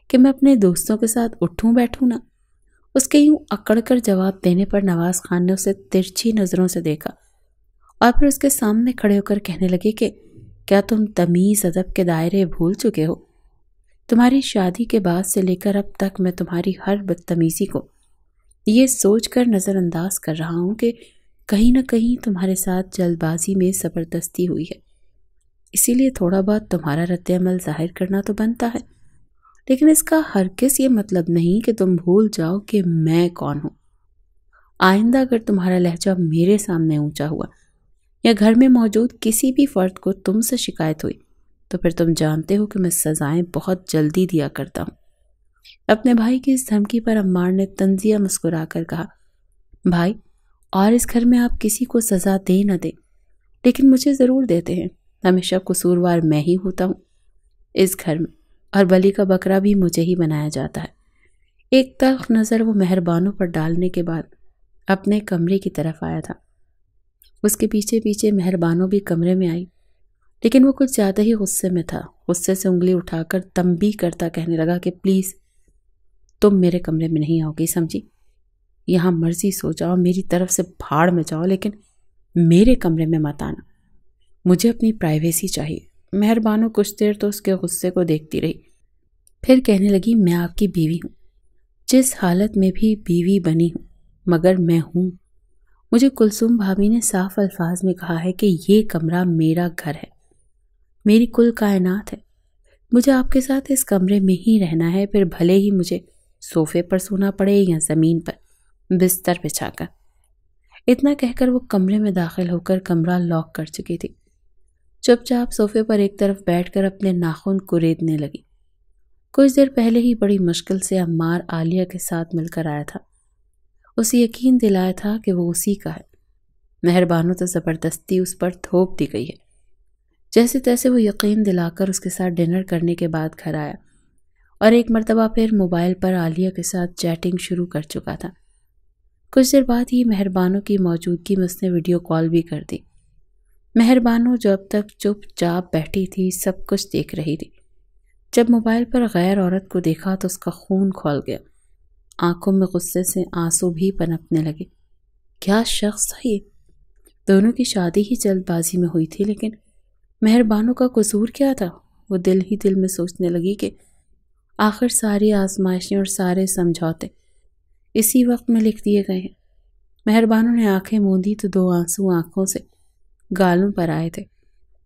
کہ میں اپنے دوستوں کے ساتھ اٹھوں بیٹھوں نہ؟ اس کے یوں اکڑ کر جواب دینے پر نواز خان نے اسے ترچھی نظروں سے دیکھا اور پھر اس کے سامنے کھڑے ہو کر کہنے لگے کہ کیا تم تمیز ادب کے دائرے بھول چکے ہو؟ تمہاری شادی کے بعد سے لے کر اب تک میں تمہاری ہر بدتمیزی کو یہ سوچ کر نظر انداز کر رہا ہوں کہ کہیں نہ کہیں تمہارے ساتھ جلد بازی میں زبردستی ہوئی ہے، اسی لیے تھوڑا بہت تمہارا رد عمل ظاہر کرنا تو بنتا ہے، لیکن اس کا ہرگز یہ مطلب نہیں کہ تم بھول جاؤ کہ میں کون ہوں۔ آئندہ اگر تمہارا لہجہ میرے سامنے اونچا ہوا یا گھر میں موجود کسی بھی فرد کو تم سے شکایت ہوئی تو پھر تم جانتے ہو کہ میں سزائیں بہت جلدی دیا کرتا ہوں۔ اپنے بھائی کی اس دھمکی پر عمار نے طنزیہ مسکرا کر کہا، بھائی، اور اس گھر میں آپ کسی کو سزا دے نہ دیں، لیکن مجھے ضرور دیتے ہیں۔ ہمیشہ قصوروار میں ہی ہوتا ہوں اس گھر میں، اور بلی کا بکرا بھی مجھے ہی بنایا جاتا ہے۔ ایک تلخ نظر وہ مہربانوں پر ڈالنے کے بعد اپنے کمرے کی طرف آیا تھا۔ اس کے پیچھے پیچھے مہربانوں بھی کمرے میں آئی، لیکن وہ کچھ زیادہ ہی غصے میں تھا۔ غصے سے انگلی اٹھا کر تنبیہ کرتا کہنے لگا کہ پلیز تم میرے کمرے میں نہیں آؤ گی، سمجھی؟ یہاں مرضی سو جاؤ، میری طرف سے بھاڑ میں جاؤ، لیکن میرے کمرے میں مت آنا، مجھے اپنی پرائیویسی چاہیے۔ مہربانوں کچھ دیر تو اس کے غصے کو دیکھتی رہی، پھر کہنے لگی، میں آپ کی بیوی ہوں، جس حالت میں بھی بیوی بنی ہوں، مگر میں ہوں۔ مجھے کلثوم بھابھی نے صاف الفاظ میں کہا ہے کہ یہ کمرہ میرا گھر ہے، میری کل کائنات ہے، مجھے آپ کے ساتھ اس کمرے میں ہی رہنا ہے، پھر بھلے ہی مجھے صوفے پر سونا پڑے یا زمین پر بستر بچھا کر۔ اتنا کہہ کر وہ کمرے میں داخل ہو کر کمرہ لاک کر چکی تھی۔ چپ چاپ صوفے پر ایک طرف بیٹھ کر اپنے ناخن کوریدنے لگی۔ کچھ دیر پہلے ہی بڑی مشکل سے عمار عالیہ کے ساتھ مل کر آیا تھا۔ اسے یقین دلایا تھا کہ وہ اسی کا ہے۔ مہربانوں تو زبردستی اس پر تھوپ دی گئی ہے۔ جیسے تیسے وہ یقین دلا کر اس کے ساتھ ڈنر کرنے کے بعد گھر آیا، اور ایک مرتبہ پھر موبائل پر عالیہ کے ساتھ چیٹنگ شروع کر چکا تھا۔ کچھ دیر بعد ہی مہربانوں کی موجودگی میں اس نے ویڈیو کال بھی کر دی۔ مہربانوں جو اب تک چپ چاپ بیٹھی تھی، سب کچھ دیکھ رہی تھی۔ جب موبائل پر غیر عورت کو دیکھا تو اس کا خون کھول گیا، آنکھوں میں غصے سے آنسو بھی پنپنے لگے۔ کیا شخص تھا یہ؟ دونوں کی شادی ہی جلد بازی میں ہوئی تھی، لیکن مہربانوں کا قصور کیا تھا؟ وہ دل ہی دل میں سوچنے لگی کہ آخر ساری آزمائشیں اور سارے سمجھوتے اسی وقت میں لکھ دیے گئے ہیں۔ مہربانوں نے آنکھیں موندی تو دو آنسو آنکھوں سے گالوں پر آئے تھے۔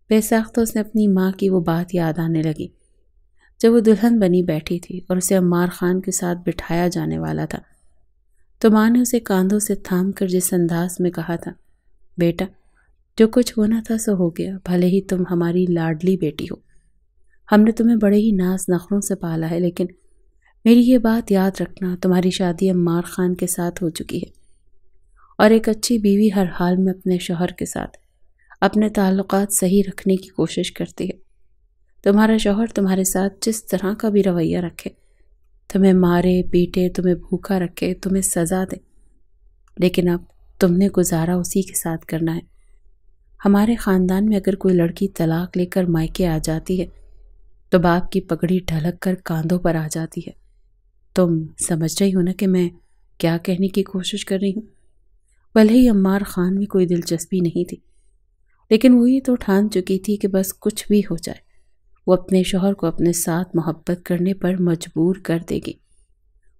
بے ساختہ اس نے اپنی ماں کی وہ بات یاد آنے لگی جب وہ دلہن بنی بیٹھی تھی اور اسے عمار خان کے ساتھ بٹھایا جانے والا تھا، تو ماں نے اسے کاندھوں سے تھام کر جس انداز میں کہا تھا، بیٹا جو کچھ ہونا تھا سو ہو گیا، بھلے ہی تم ہماری لاڈلی بیٹی ہو، ہم نے تمہیں بڑے ہی ناز نخروں سے پالا ہے، لیکن میری یہ بات یاد رکھنا، تمہاری شادی عمار خان کے ساتھ ہو چکی ہے، اور ایک اچھی بیوی ہر حال میں اپنے شوہر کے ساتھ اپنے تعلقات صحیح رکھنے کی کوشش کرتی ہے۔ تمہارا شوہر تمہارے ساتھ جس طرح کا بھی رویہ رکھے، تمہیں مارے پیٹے، تمہیں بھوکا رکھے، تمہیں سزا دے، لیکن اب تم نے گزارا اسی کے ساتھ کرنا ہے۔ ہمارے خاندان میں اگر کوئی لڑکی طلاق لے کر مائکے آ جاتی ہے تو باپ کی پگڑی ڈھلک کر کاندھوں پر آ جاتی ہے۔ تم سمجھ رہی ہو نا کہ میں کیا کہنے کی کوشش کر رہی ہوں؟ بھلے ہی عمار خان میں کوئی دلچسپی نہیں تھی، لیکن وہ یہ تو ٹھان چکی تھی کہ بس کچھ بھی ہو جائے وہ اپنے شوہر کو اپنے ساتھ محبت کرنے پر مجبور کر دے گی،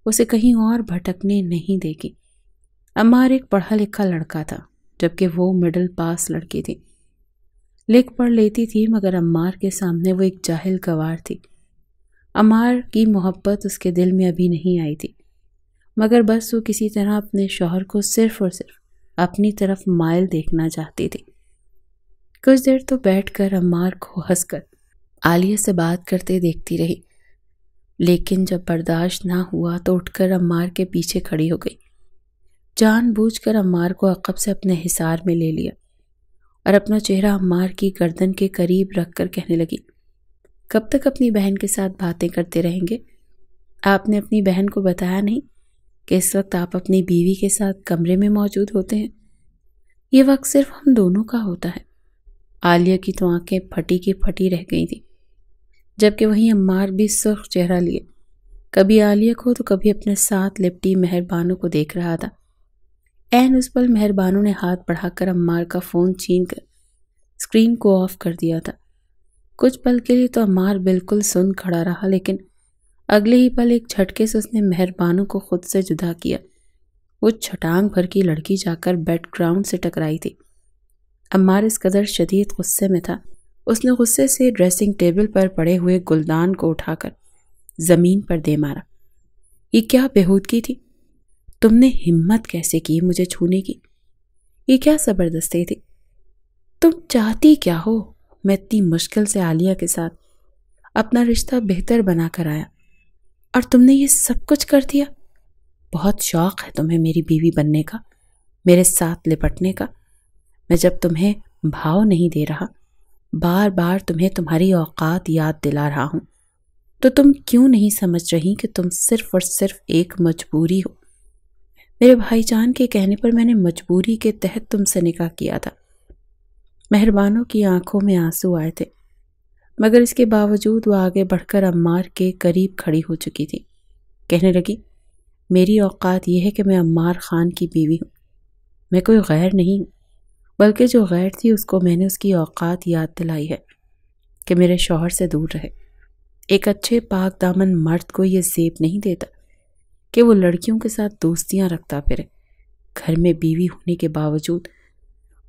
اسے کہیں اور بھٹکنے نہیں دے گی۔ عمار ایک پڑھا لکھا لڑکا تھا، جبکہ وہ مڈل پاس لڑکی تھی۔ لکھ پڑھ لیتی تھی، مگر عمار کے سامنے وہ ایک جاہل گوار تھی۔ عمار کی محبت اس کے دل میں ابھی نہیں آئی تھی، مگر بس وہ کسی طرح اپنے شوہر کو صرف اور صرف اپنی طرف مائل دیکھنا چاہتی تھی۔ کچھ دیر تو بیٹھ کر عمار کو ہنس کر عالیہ سے بات کرتے دیکھتی رہی، لیکن جب برداشت نہ ہوا تو اٹھ کر عمار کے پیچھے کھڑی ہو گئی، جان بوجھ کر عمار کو عقب سے اپنے حصار میں لے لیا اور اپنا چہرہ عمار کی گردن کے قریب رکھ کر کہنے لگی، کب تک اپنی بہن کے ساتھ باتیں کرتے رہیں گے؟ آپ نے اپنی بہن کو بتایا نہیں کہ اس وقت آپ اپنی بیوی کے ساتھ کمرے میں موجود ہوتے ہیں؟ یہ وقت صرف ہم دونوں کا ہوتا ہے۔ عالیہ کی تو آنکھیں پھٹی کی پھٹی رہ گئی تھیں، جبکہ وہیں عمار بھی سرخ چہرہ لیے کبھی عالیہ کو تو کبھی اپنے ساتھ لپٹی مہربانوں کو دیکھ رہا تھا۔ عین اس پل مہربانوں نے ہاتھ بڑھا کر عمار کا فون چھین کر اسکرین کو آف کر دیا تھا۔ کچھ پل کے لیے تو عمار بالکل سن کھڑا رہا، لیکن اگلے ہی پل ایک جھٹکے سے اس نے مہربانوں کو خود سے جدا کیا۔ وہ چھٹانگ بھر کی لڑکی جا کر بیک گراؤنڈ سے ٹکرائی تھی۔ عمار اس قدر شدید غصے میں تھا، اس نے غصے سے ڈریسنگ ٹیبل پر پڑے ہوئے گلدان کو اٹھا کر زمین پر دے مارا۔ یہ کیا بےہودگی تھی؟ تم نے ہمت کیسے کی مجھے چھونے کی؟ یہ کیا زبردستی تھی؟ تم چاہتی کیا ہو؟ میں اتنی مشکل سے عالیہ کے ساتھ اپنا رشتہ بہتر بنا کر آیا، اور تم نے یہ سب کچھ کر دیا۔ بہت شوق ہے تمہیں میری بیوی بننے کا، میرے ساتھ لپٹنے کا۔ میں جب تمہیں بھاؤ نہیں دے رہا، بار بار تمہیں تمہاری اوقات یاد دلا رہا ہوں، تو تم کیوں نہیں سمجھ رہی کہ تم صرف اور صرف ایک مجبوری ہو؟ میرے بھائی جان کے کہنے پر میں نے مجبوری کے تحت تم سے نکاح کیا تھا۔ مہربانوں کی آنکھوں میں آنسو آئے تھے، مگر اس کے باوجود وہ آگے بڑھ کر عمار کے قریب کھڑی ہو چکی تھی۔ کہنے لگی، میری اوقات یہ ہے کہ میں عمار خان کی بیوی ہوں، میں کوئی غیر نہیں ہوں، بلکہ جو غیر تھی اس کو میں نے اس کی اوقات یاد دلائی ہے کہ میرے شوہر سے دور رہے۔ ایک اچھے پاک دامن مرد کو یہ زیب نہیں دیتا کہ وہ لڑکیوں کے ساتھ دوستیاں رکھتا پھرے، گھر میں بیوی ہونے کے باوجود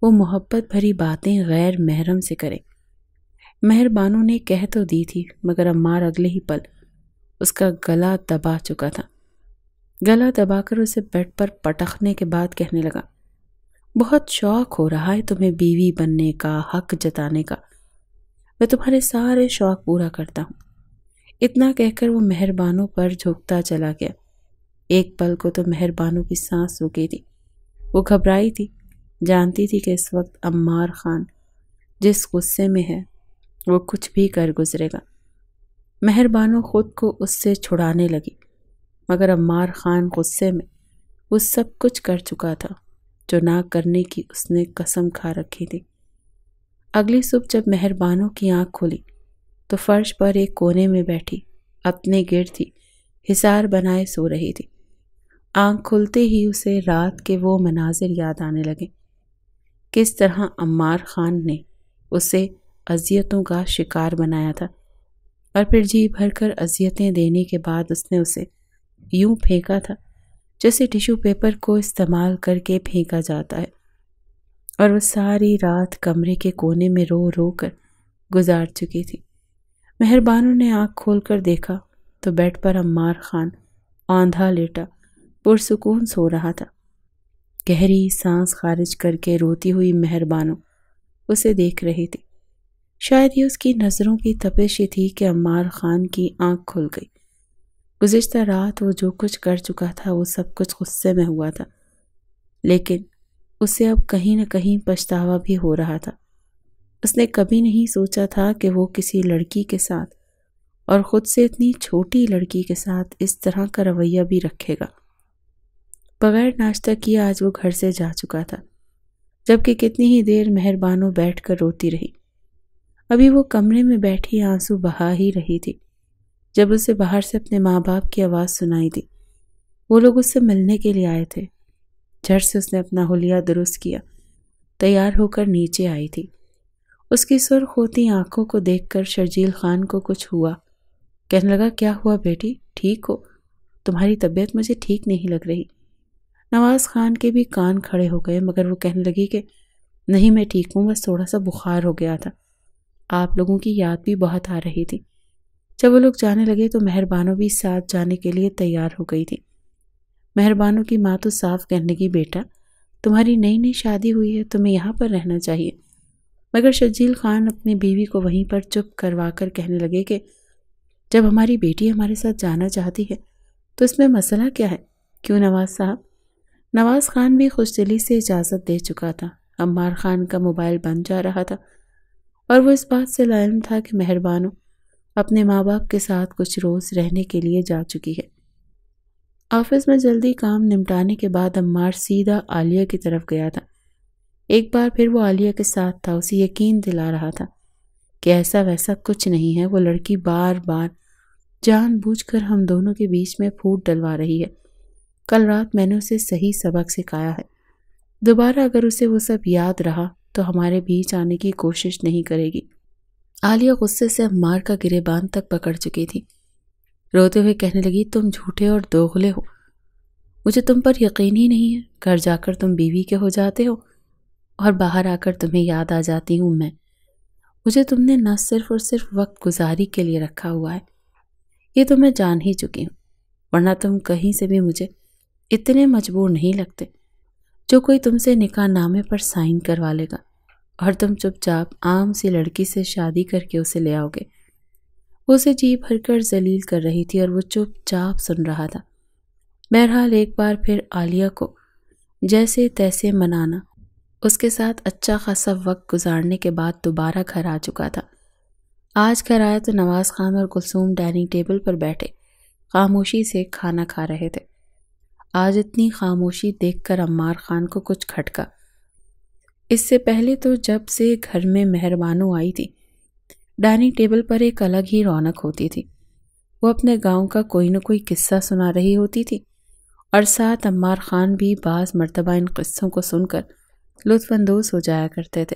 وہ محبت بھری باتیں غیر محرم سے کرے۔ مہربانوں نے کہہ تو دی تھی، مگر عمار اگلے ہی پل اس کا گلا دبا چکا تھا۔ گلا دبا کر اسے بیڈ پر پٹخنے کے بعد کہنے لگا، بہت شوق ہو رہا ہے تمہیں بیوی بننے کا، حق جتانے کا، میں تمہارے سارے شوق پورا کرتا ہوں۔ اتنا کہہ کر وہ مہربانوں پر جھکتا چلا گیا۔ ایک پل کو تو مہربانوں کی سانس رکی تھی، وہ گھبرائی تھی، جانتی تھی کہ اس وقت عمار خان جس غصے میں ہے وہ کچھ بھی کر گزرے گا۔ مہربانوں خود کو اس سے چھڑانے لگی، مگر عمار خان غصے میں وہ سب کچھ کر چکا تھا جو نہ کرنے کی اس نے قسم کھا رکھی تھی۔ اگلی صبح جب مہربانوں کی آنکھ کھلی تو فرش پر ایک کونے میں بیٹھی اپنے گرد ہی حصار بنائے سو رہی تھی۔ آنکھ کھلتے ہی اسے رات کے وہ مناظر یاد آنے لگے، کس طرح عمار خان نے اسے اذیتوں کا شکار بنایا تھا، اور پھر جی بھر کر اذیتیں دینے کے بعد اس نے اسے یوں پھینکا تھا جیسے ٹیشو پیپر کو استعمال کر کے پھینکا جاتا ہے، اور وہ ساری رات کمرے کے کونے میں رو رو کر گزار چکی تھی۔ مہربانوں نے آنکھ کھول کر دیکھا تو بیڈ پر عمار خان آندھا لیٹا پرسکون سو رہا تھا۔ گہری سانس خارج کر کے روتی ہوئی مہربانوں اسے دیکھ رہی تھی۔ شاید یہ اس کی نظروں کی تپش ہی تھی کہ عمار خان کی آنکھ کھل گئی۔ گزشتہ رات وہ جو کچھ کر چکا تھا وہ سب کچھ غصے میں ہوا تھا، لیکن اسے اب کہیں نہ کہیں پچھتاوا بھی ہو رہا تھا۔ اس نے کبھی نہیں سوچا تھا کہ وہ کسی لڑکی کے ساتھ، اور خود سے اتنی چھوٹی لڑکی کے ساتھ، اس طرح کا رویہ بھی رکھے گا۔ بغیر ناشتہ کیے آج وہ گھر سے جا چکا تھا، جبکہ کتنی ہی دیر مہربانوں بیٹھ کر روتی رہی۔ ابھی وہ کمرے میں بیٹھی آنسو بہا ہی رہی تھی جب اسے باہر سے اپنے ماں باپ کی آواز سنائی دی۔ وہ لوگ اس سے ملنے کے لیے آئے تھے۔ جھٹ سے اس نے اپنا حلیہ درست کیا، تیار ہو کر نیچے آئی تھی۔ اس کی سرخ ہوتی آنکھوں کو دیکھ کر شرجیل خان کو کچھ ہوا۔ کہنے لگا، کیا ہوا بیٹی، ٹھیک ہو؟ تمہاری طبیعت مجھے ٹھیک نہیں لگ رہی۔ نواز خان کے بھی کان کھڑے ہو گئے، مگر وہ کہنے لگی کہ نہیں، میں ٹھیک ہوں، بس تھوڑا سا بخار ہو گیا تھا۔ آپ لوگوں کی یاد بھی بہت آ رہی تھی۔ جب وہ لوگ جانے لگے تو مہربانوں بھی ساتھ جانے کے لیے تیار ہو گئی تھی۔ مہربانوں کی ماں تو صاف کہنے لگی، بیٹا تمہاری نئی نئی شادی ہوئی ہے، تمہیں یہاں پر رہنا چاہیے۔ مگر شرجیل خان اپنی بیوی کو وہیں پر چپ کروا کر کہنے لگے کہ جب ہماری بیٹی ہمارے ساتھ جانا چاہتی ہے تو اس میں مسئلہ کیا ہے؟ کیوں نواز صاحب؟ نواز خان بھی خوش دلی سے اجازت دے چکا تھا۔ عمار خان کا موبائل بند جا رہا تھا، اور وہ اس بات سے لاعلم تھا کہ مہربانوں اپنے ماں باپ کے ساتھ کچھ روز رہنے کے لیے جا چکی ہے۔ آفس میں جلدی کام نمٹانے کے بعد عمار سیدھا عالیہ کی طرف گیا تھا۔ ایک بار پھر وہ عالیہ کے ساتھ تھا، اسے یقین دلا رہا تھا کہ ایسا ویسا کچھ نہیں ہے۔ وہ لڑکی بار بار جان بوجھ کر ہم دونوں کے بیچ میں پھوٹ ڈلوا رہی ہے۔ کل رات میں نے اسے صحیح سبق سکھایا ہے، دوبارہ اگر اسے وہ سب یاد رہا تو ہمارے بیچ آنے کی کوشش نہیں کرے گی۔ عالیہ غصے سے عمار کا گریبان تک پکڑ چکی تھی، روتے ہوئے کہنے لگی، تم جھوٹے اور دوغلے ہو، مجھے تم پر یقین ہی نہیں ہے۔ گھر جا کر تم بیوی کے ہو جاتے ہو، اور باہر آ کر تمہیں یاد آ جاتی ہوں میں۔ مجھے تم نے نہ صرف اور صرف وقت گزاری کے لیے رکھا ہوا ہے، یہ تو میں جان ہی چکی ہوں، ورنہ تم کہیں سے بھی مجھے اتنے مجبور نہیں لگتے جو کوئی تم سے نکاح نامے پر سائن کروا لے گا۔ اور تم چپ چاپ عام سی لڑکی سے شادی کر کے اسے لے آؤ گے۔ وہ اسے جی بھر کر ذلیل کر رہی تھی اور وہ چپ چاپ سن رہا تھا۔ بہرحال ایک بار پھر عالیہ کو جیسے تیسے منانا، اس کے ساتھ اچھا خاصا وقت گزارنے کے بعد دوبارہ گھر آ چکا تھا۔ آج گھر آیا تو نواز خان اور کلثوم ڈائننگ ٹیبل پر بیٹھے خاموشی سے کھانا کھا رہے تھے۔ آج اتنی خاموشی دیکھ کر عمار خان کو کچھ کھٹکا۔ اس سے پہلے تو جب سے گھر میں مہر بانو آئی تھی، ڈائننگ ٹیبل پر ایک الگ ہی رونق ہوتی تھی۔ وہ اپنے گاؤں کا کوئی نہ کوئی قصہ سنا رہی ہوتی تھی اور ساتھ عمار خان بھی بعض مرتبہ ان قصوں کو سن کر لطف اندوز ہو جایا کرتے تھے۔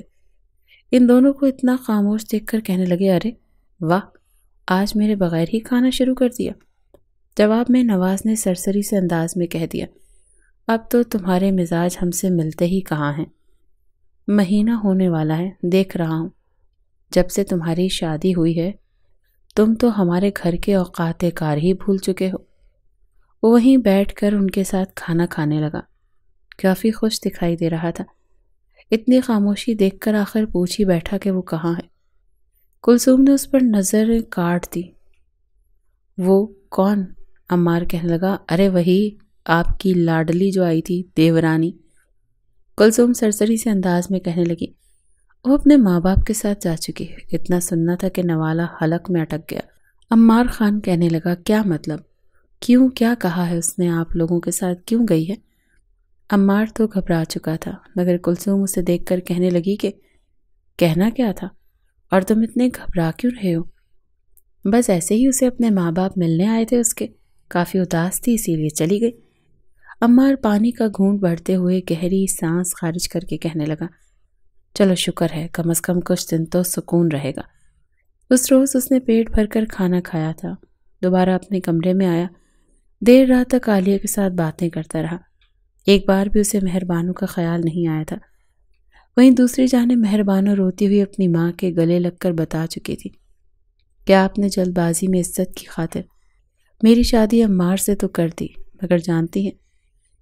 ان دونوں کو اتنا خاموش دیکھ کر کہنے لگے، ارے واہ، آج میرے بغیر ہی کھانا شروع کر دیا۔ جواب میں نواز نے سرسری سے انداز میں کہہ دیا، اب تو تمہارے مزاج ہم سے ملتے ہی کہاں ہیں۔ مہینہ ہونے والا ہے، دیکھ رہا ہوں۔ جب سے تمہاری شادی ہوئی ہے تم تو ہمارے گھر کے اوقات کار ہی بھول چکے ہو۔ وہ وہیں بیٹھ کر ان کے ساتھ کھانا کھانے لگا، کافی خوش دکھائی دے رہا تھا۔ اتنی خاموشی دیکھ کر آخر پوچھ ہی بیٹھا کہ وہ کہاں ہے۔ کلثوم نے اس پر نظر کاٹ دی۔ وہ کون؟ عمار کہنے لگا، ارے وہی آپ کی لاڈلی جو آئی تھی، دیورانی۔ کلثوم سرسری سے انداز میں کہنے لگی، وہ اپنے ماں باپ کے ساتھ جا چکی ہے۔ اتنا سننا تھا کہ نوالا حلق میں اٹک گیا۔ عمار خان کہنے لگا، کیا مطلب؟ کیوں؟ کیا کہا ہے اس نے؟ آپ لوگوں کے ساتھ کیوں گئی ہے؟ عمار تو گھبرا چکا تھا، مگر کلثوم اسے دیکھ کر کہنے لگی کہ کہنا کیا تھا، اور تم اتنے گھبرا کیوں رہے ہو؟ بس ایسے ہی اسے اپنے ماں باپ ملنے آئے تھے، اس کے کافی اداس تھی اسی لیے چلی گئی۔ عمار پانی کا گھونٹ بھرتے ہوئے گہری سانس خارج کر کے کہنے لگا، چلو شکر ہے، کم از کم کچھ دن تو سکون رہے گا۔ اس روز اس نے پیٹ بھر کر کھانا کھایا تھا، دوبارہ اپنے کمرے میں آیا، دیر رات تک عالیہ کے ساتھ باتیں کرتا رہا۔ ایک بار بھی اسے مہر بانو کا خیال نہیں آیا تھا۔ وہیں دوسری جانب مہر بانو روتی ہوئی اپنی ماں کے گلے لگ کر بتا چکی تھی کہ آپ نے جلد بازی میں عزت کی خاطر میری شادی عمار سے تو کر دی، مگر جانتی ہیں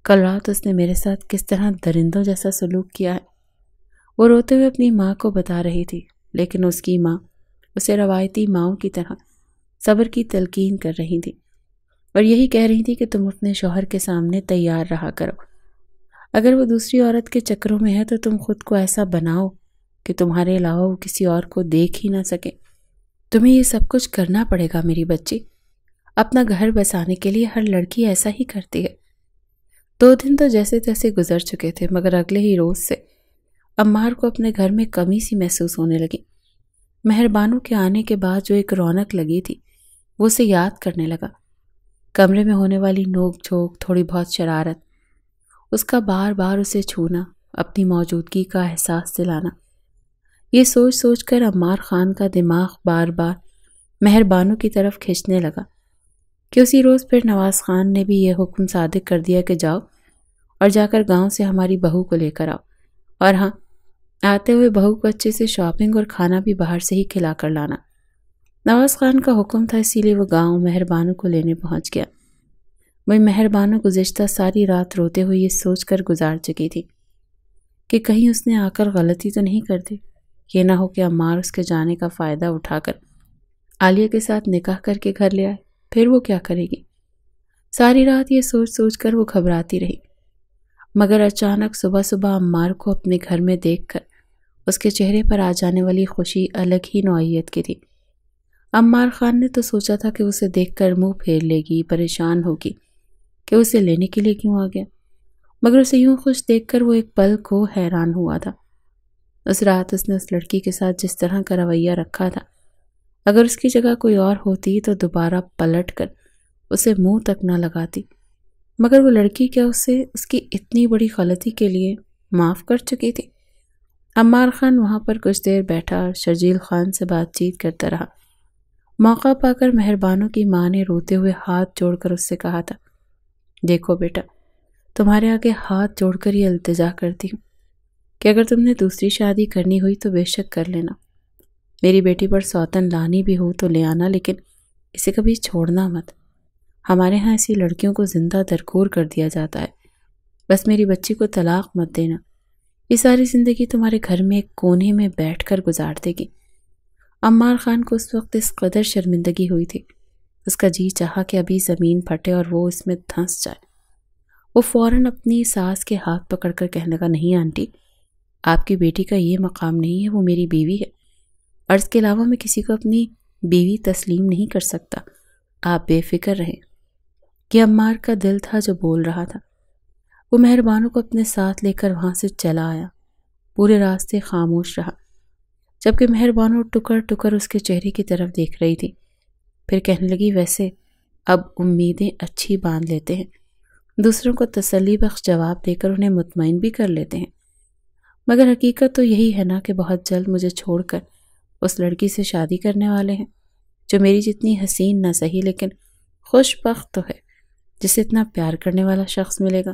کل رات اس نے میرے ساتھ کس طرح درندوں جیسا سلوک کیا ہے۔ وہ روتے ہوئے اپنی ماں کو بتا رہی تھی، لیکن اس کی ماں اسے روایتی ماؤں کی طرح صبر کی تلقین کر رہی تھی اور یہی کہہ رہی تھی کہ تم اپنے شوہر کے سامنے تیار رہا کرو۔ اگر وہ دوسری عورت کے چکروں میں ہے تو تم خود کو ایسا بناؤ کہ تمہارے علاوہ وہ کسی اور کو دیکھ ہی نہ سکے۔ تمہیں یہ سب کچھ کرنا پڑے گا میری بچی۔ اپنا گھر بسانے کے لیے ہر لڑکی ایسا ہی کرتی ہے۔ 2 دن تو جیسے تیسے گزر چکے تھے، مگر اگلے ہی روز سے عمار کو اپنے گھر میں کمی سی محسوس ہونے لگی۔ مہر بانو کے آنے کے بعد جو ایک رونق لگی تھی وہ اسے یاد کرنے لگا۔ کمرے میں ہونے والی نوک جھوک، تھوڑی بہت شرارت، اس کا بار بار اسے چھونا، اپنی موجودگی کا احساس دلانا، یہ سوچ سوچ کر عمار خان کا دماغ بار بار مہر بانو کی طرف کھینچنے لگا کہ اسی روز پھر نواز خان نے بھی یہ حکم صادق کر دیا کہ جاؤ اور جا کر گاؤں سے ہماری بہو کو لے کر آؤ، اور ہاں، آتے ہوئے بہو کو اچھے سے شاپنگ اور کھانا بھی باہر سے ہی کھلا کر لانا۔ نواز خان کا حکم تھا، اسی لیے وہ گاؤں مہر بانو کو لینے پہنچ گیا۔ وہی مہر بانو گزشتہ ساری رات روتے ہوئے یہ سوچ کر گزار چکی تھی کہ کہیں اس نے آ کر غلطی تو نہیں کر دی، یہ نہ ہو کہ عمار اس کے جانے کا فائدہ اٹھا کر عالیہ کے ساتھ نکاح کر کے گھر لے آئے، پھر وہ کیا کرے گی۔ ساری رات یہ سوچ سوچ کر وہ گھبراتی رہی، مگر اچانک صبح صبح عمار کو اپنے گھر میں دیکھ کر اس کے چہرے پر آ جانے والی خوشی الگ ہی نوعیت کی تھی۔ عمار خان نے تو سوچا تھا کہ اسے دیکھ کر منہ پھیر لے گی، پریشان ہوگی کہ اسے لینے کے لیے کیوں آ گیا، مگر اسے یوں خوش دیکھ کر وہ ایک پل کو حیران ہوا تھا۔ اس رات اس نے اس لڑکی کے ساتھ جس طرح کا رویہ رکھا تھا، اگر اس کی جگہ کوئی اور ہوتی تو دوبارہ پلٹ کر اسے منہ تک نہ لگاتی، مگر وہ لڑکی کیا اسے اس کی اتنی بڑی غلطی کے لیے معاف کر چکی تھی۔ عمار خان وہاں پر کچھ دیر بیٹھا اور شرجیل خان سے بات چیت کرتا رہا۔ موقع پا کر مہر بانو کی ماں نے روتے ہوئے ہاتھ جوڑ کر اس سے کہا تھا، دیکھو بیٹا، تمہارے آگے ہاتھ جوڑ کر یہ التجا کرتی ہوں کہ اگر تم نے دوسری شادی کرنی ہوئی تو بے شک کر لینا، میری بیٹی پر سوتن لانی بھی ہو تو لے آنا، لیکن اسے کبھی چھوڑنا مت۔ ہمارے ہاں ایسی لڑکیوں کو زندہ درگور کر دیا جاتا ہے، بس میری بچی کو طلاق مت دینا، یہ ساری زندگی تمہارے گھر میں ایک کونے میں بیٹھ کر گزار دے گی۔ عمار خان کو اس وقت اس قدر شرمندگی ہوئی تھی، اس کا جی چاہا کہ ابھی زمین پھٹے اور وہ اس میں دھنس جائے۔ وہ فوراً اپنی ساس کے ہاتھ پکڑ کر کہنے لگا، نہیں آنٹی، آپ کی بیٹی کا یہ مقام نہیں ہے، وہ میری بیوی ہے، اور اس کے علاوہ میں کسی کو اپنی بیوی تسلیم نہیں کر سکتا، آپ بے فکر رہیں۔ یہ عمار کا دل تھا جو بول رہا تھا۔ وہ مہربانوں کو اپنے ساتھ لے کر وہاں سے چلا آیا، پورے راستے خاموش رہا، جبکہ مہربانوں ٹکر ٹکر اس کے چہرے کی طرف دیکھ رہی تھی۔ پھر کہنے لگی، ویسے اب امیدیں اچھی باندھ لیتے ہیں، دوسروں کو تسلی بخش جواب دے کر انہیں مطمئن بھی کر لیتے ہیں، مگر حقیقت تو یہی ہے نا کہ بہت جلد مجھے چھوڑ کر اس لڑکی سے شادی کرنے والے ہیں جو میری جتنی حسین نہ صحیح لیکن خوش بخت تو ہے، جسے اتنا پیار کرنے والا شخص ملے گا۔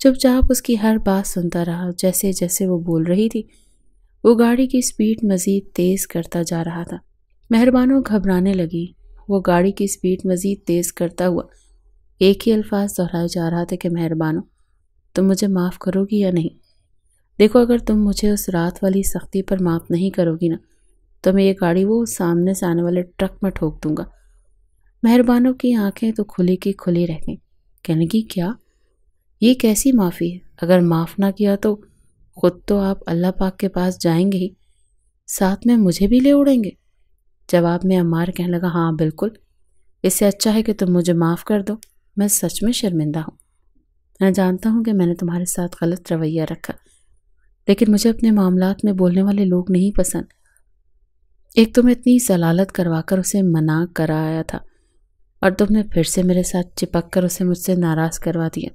چپ چاپ اس کی ہر بات سنتا رہا۔ جیسے جیسے وہ بول رہی تھی وہ گاڑی کی سپیڈ مزید تیز کرتا جا رہا تھا۔ مہربانوں گھبرانے لگی۔ وہ گاڑی کی سپیڈ مزید تیز کرتا ہوا ایک ہی الفاظ دہرائے جا رہا تھا کہ مہربانوں، تم مجھے معاف کرو گی یا نہیں؟ دیکھو، اگر تم مجھے اس رات والی سختی پر معاف نہیں کرو گی نا تو میں یہ گاڑی وہ سامنے سے آنے والے ٹرک میں ٹھوک دوں گا۔ مہربانوں کی آنکھیں تو کھلی کی کھلی رہ گئیں۔ کہنے لگی، کیا؟ یہ کیسی معافی ہے؟ اگر معاف نہ کیا تو خود تو آپ اللہ پاک کے پاس جائیں گے ہی، ساتھ میں مجھے بھی لے اڑیں گے؟ جواب میں عمار کہنے لگا، ہاں بالکل، اس سے اچھا ہے کہ تم مجھے معاف کر دو، میں سچ میں شرمندہ ہوں۔ میں جانتا ہوں کہ میں نے تمہارے ساتھ غلط رویہ رکھا، لیکن مجھے اپنے معاملات میں بولنے والے لوگ نہیں پسند۔ ایک تو میں اتنی ضلالت کروا کر اسے منع کرایا تھا، اور تم نے پھر سے میرے ساتھ چپک کر اسے مجھ سے ناراض کروا دیا۔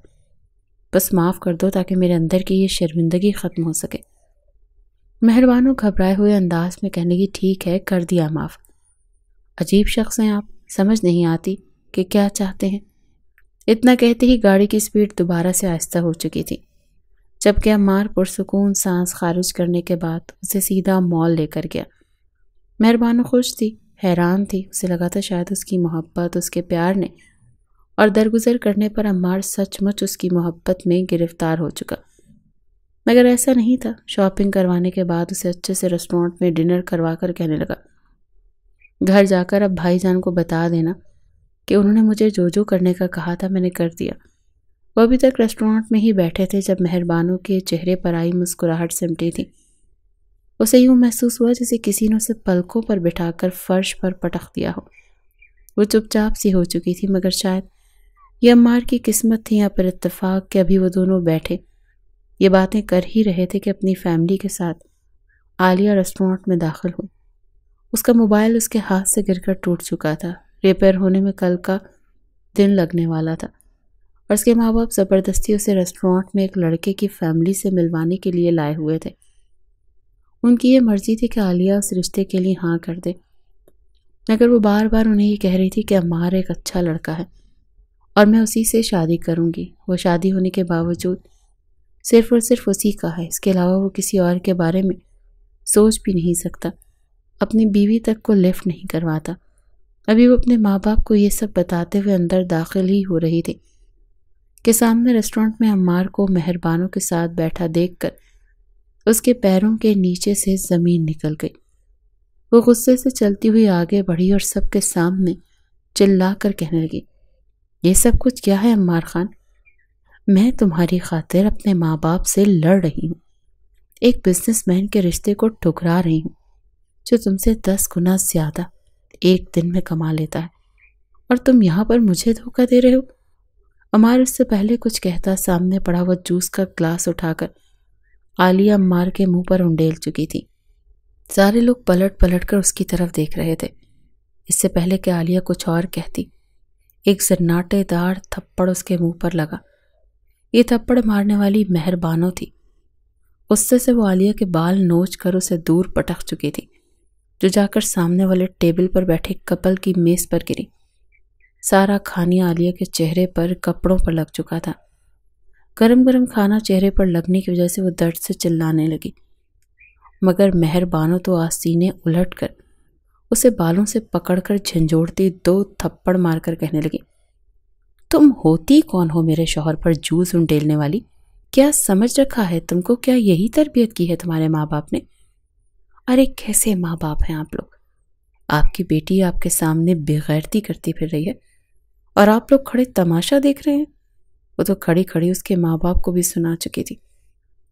بس معاف کر دو تاکہ میرے اندر کی یہ شرمندگی ختم ہو سکے۔ مہربانوں گھبرائے ہوئے انداز میں کہنے کی، ٹھیک ہے، کر دیا معاف۔ عجیب شخص ہیں آپ، سمجھ نہیں آتی کہ کیا چاہتے ہیں۔ اتنا کہتے ہی گاڑی کی سپیڈ دوبارہ سے آہستہ ہو چکی تھی، جبکہ عمار پرسکون سانس خارج کرنے کے بعد اسے سیدھا مال لے کر گیا۔ مہربانوں خوش تھی، حیران تھی، اسے لگا تھا شاید اس کی محبت، اس کے پیار نے، اور درگزر کرنے پر عمار سچ مچ اس کی محبت میں گرفتار ہو چکا، مگر ایسا نہیں تھا۔ شاپنگ کروانے کے بعد اسے اچھے سے ریسٹورنٹ میں ڈنر کروا کر کہنے لگا، گھر جا کر اب بھائی جان کو بتا دینا کہ انہوں نے مجھے جو کرنے کا کہا تھا میں نے کر دیا۔ وہ ابھی تک ریسٹورنٹ میں ہی بیٹھے تھے جب مہربانوں کے چہرے پر آئی مسکراہٹ سمٹی تھی۔ اسے یوں محسوس ہوا جیسے کسی نے اسے پلکوں پر بٹھا کر فرش پر پٹخ دیا ہو۔ وہ چپ چاپ سی ہو چکی تھی، مگر شاید یہ عمار کی قسمت تھی یا پر اتفاق کہ ابھی وہ دونوں بیٹھے یہ باتیں کر ہی رہے تھے کہ اپنی فیملی کے ساتھ عالیہ ریسٹورنٹ میں داخل ہوئی۔ اس کا موبائل اس کے ہاتھ سے گر کر ٹوٹ چکا تھا، ریپیئر ہونے میں کل کا دن لگنے والا تھا، اور اس کے ماں باپ زبردستی اسے ریسٹورنٹ میں ایک لڑکے کی فیملی سے ملوانے کے لیے لائے ہوئے تھے۔ ان کی یہ مرضی تھی کہ عالیہ اس رشتے کے لیے ہاں کر دے، مگر وہ بار بار انہیں یہ کہہ رہی تھی کہ عمار ایک اچھا لڑکا ہے اور میں اسی سے شادی کروں گی۔ وہ شادی ہونے کے باوجود صرف اور صرف اسی کا ہے، اس کے علاوہ وہ کسی اور کے بارے میں سوچ بھی نہیں سکتا، اپنی بیوی تک کو لفٹ نہیں کرواتا۔ ابھی وہ اپنے ماں باپ کو یہ سب بتاتے ہوئے اندر داخل ہی ہو رہی تھی کہ سامنے ریسٹورنٹ میں عمار کو مہربانوں کے ساتھ بیٹھا دیکھ کر اس کے پیروں کے نیچے سے زمین نکل گئی۔ وہ غصے سے چلتی ہوئی آگے بڑھی اور سب کے سامنے چلا کر کہنے لگی، یہ سب کچھ کیا ہے عمار خان؟ میں تمہاری خاطر اپنے ماں باپ سے لڑ رہی ہوں، ایک بزنس مین کے رشتے کو ٹھکرا رہی ہوں جو تم سے 10 گنا زیادہ ایک دن میں کما لیتا ہے، اور تم یہاں پر مجھے دھوکہ دے رہے ہو۔ عمار اس سے پہلے کچھ کہتا سامنے پڑا ہوا جوس کا گلاس اٹھا کر عالیہ عمار کے منہ پر انڈیل چکی تھی۔ سارے لوگ پلٹ پلٹ کر اس کی طرف دیکھ رہے تھے۔ اس سے پہلے کہ عالیہ کچھ اور کہتی، ایک سناٹے دار تھپڑ اس کے منہ پر لگا۔ یہ تھپڑ مارنے والی مہربانوں تھی۔ غصے سے وہ عالیہ کے بال نوچ کر اسے دور پٹک چکی تھی، جو جا کر سامنے والے ٹیبل پر بیٹھے کپل کی میز پر گری۔ سارا کھانا عالیہ کے چہرے پر کپڑوں پر لگ چکا تھا۔ گرم گرم کھانا چہرے پر لگنے کی وجہ سے وہ درد سے چلانے لگی، مگر مہربانوں تو آستینے الٹ کر اسے بالوں سے پکڑ کر جھنجھوڑتی 2 تھپڑ مار کر کہنے لگی، تم ہوتی کون ہو میرے شوہر پر جوس انڈیلنے والی؟ کیا سمجھ رکھا ہے تم کو؟ کیا یہی تربیت کی ہے تمہارے ماں باپ نے؟ ارے کیسے ماں باپ ہیں آپ لوگ؟ آپ کی بیٹی آپ کے سامنے بے غیرتی کرتی پھر رہی ہے اور آپ لوگ کھڑے تماشا دیکھ رہے ہیں۔ وہ تو کھڑی کھڑی اس کے ماں باپ کو بھی سنا چکی تھی۔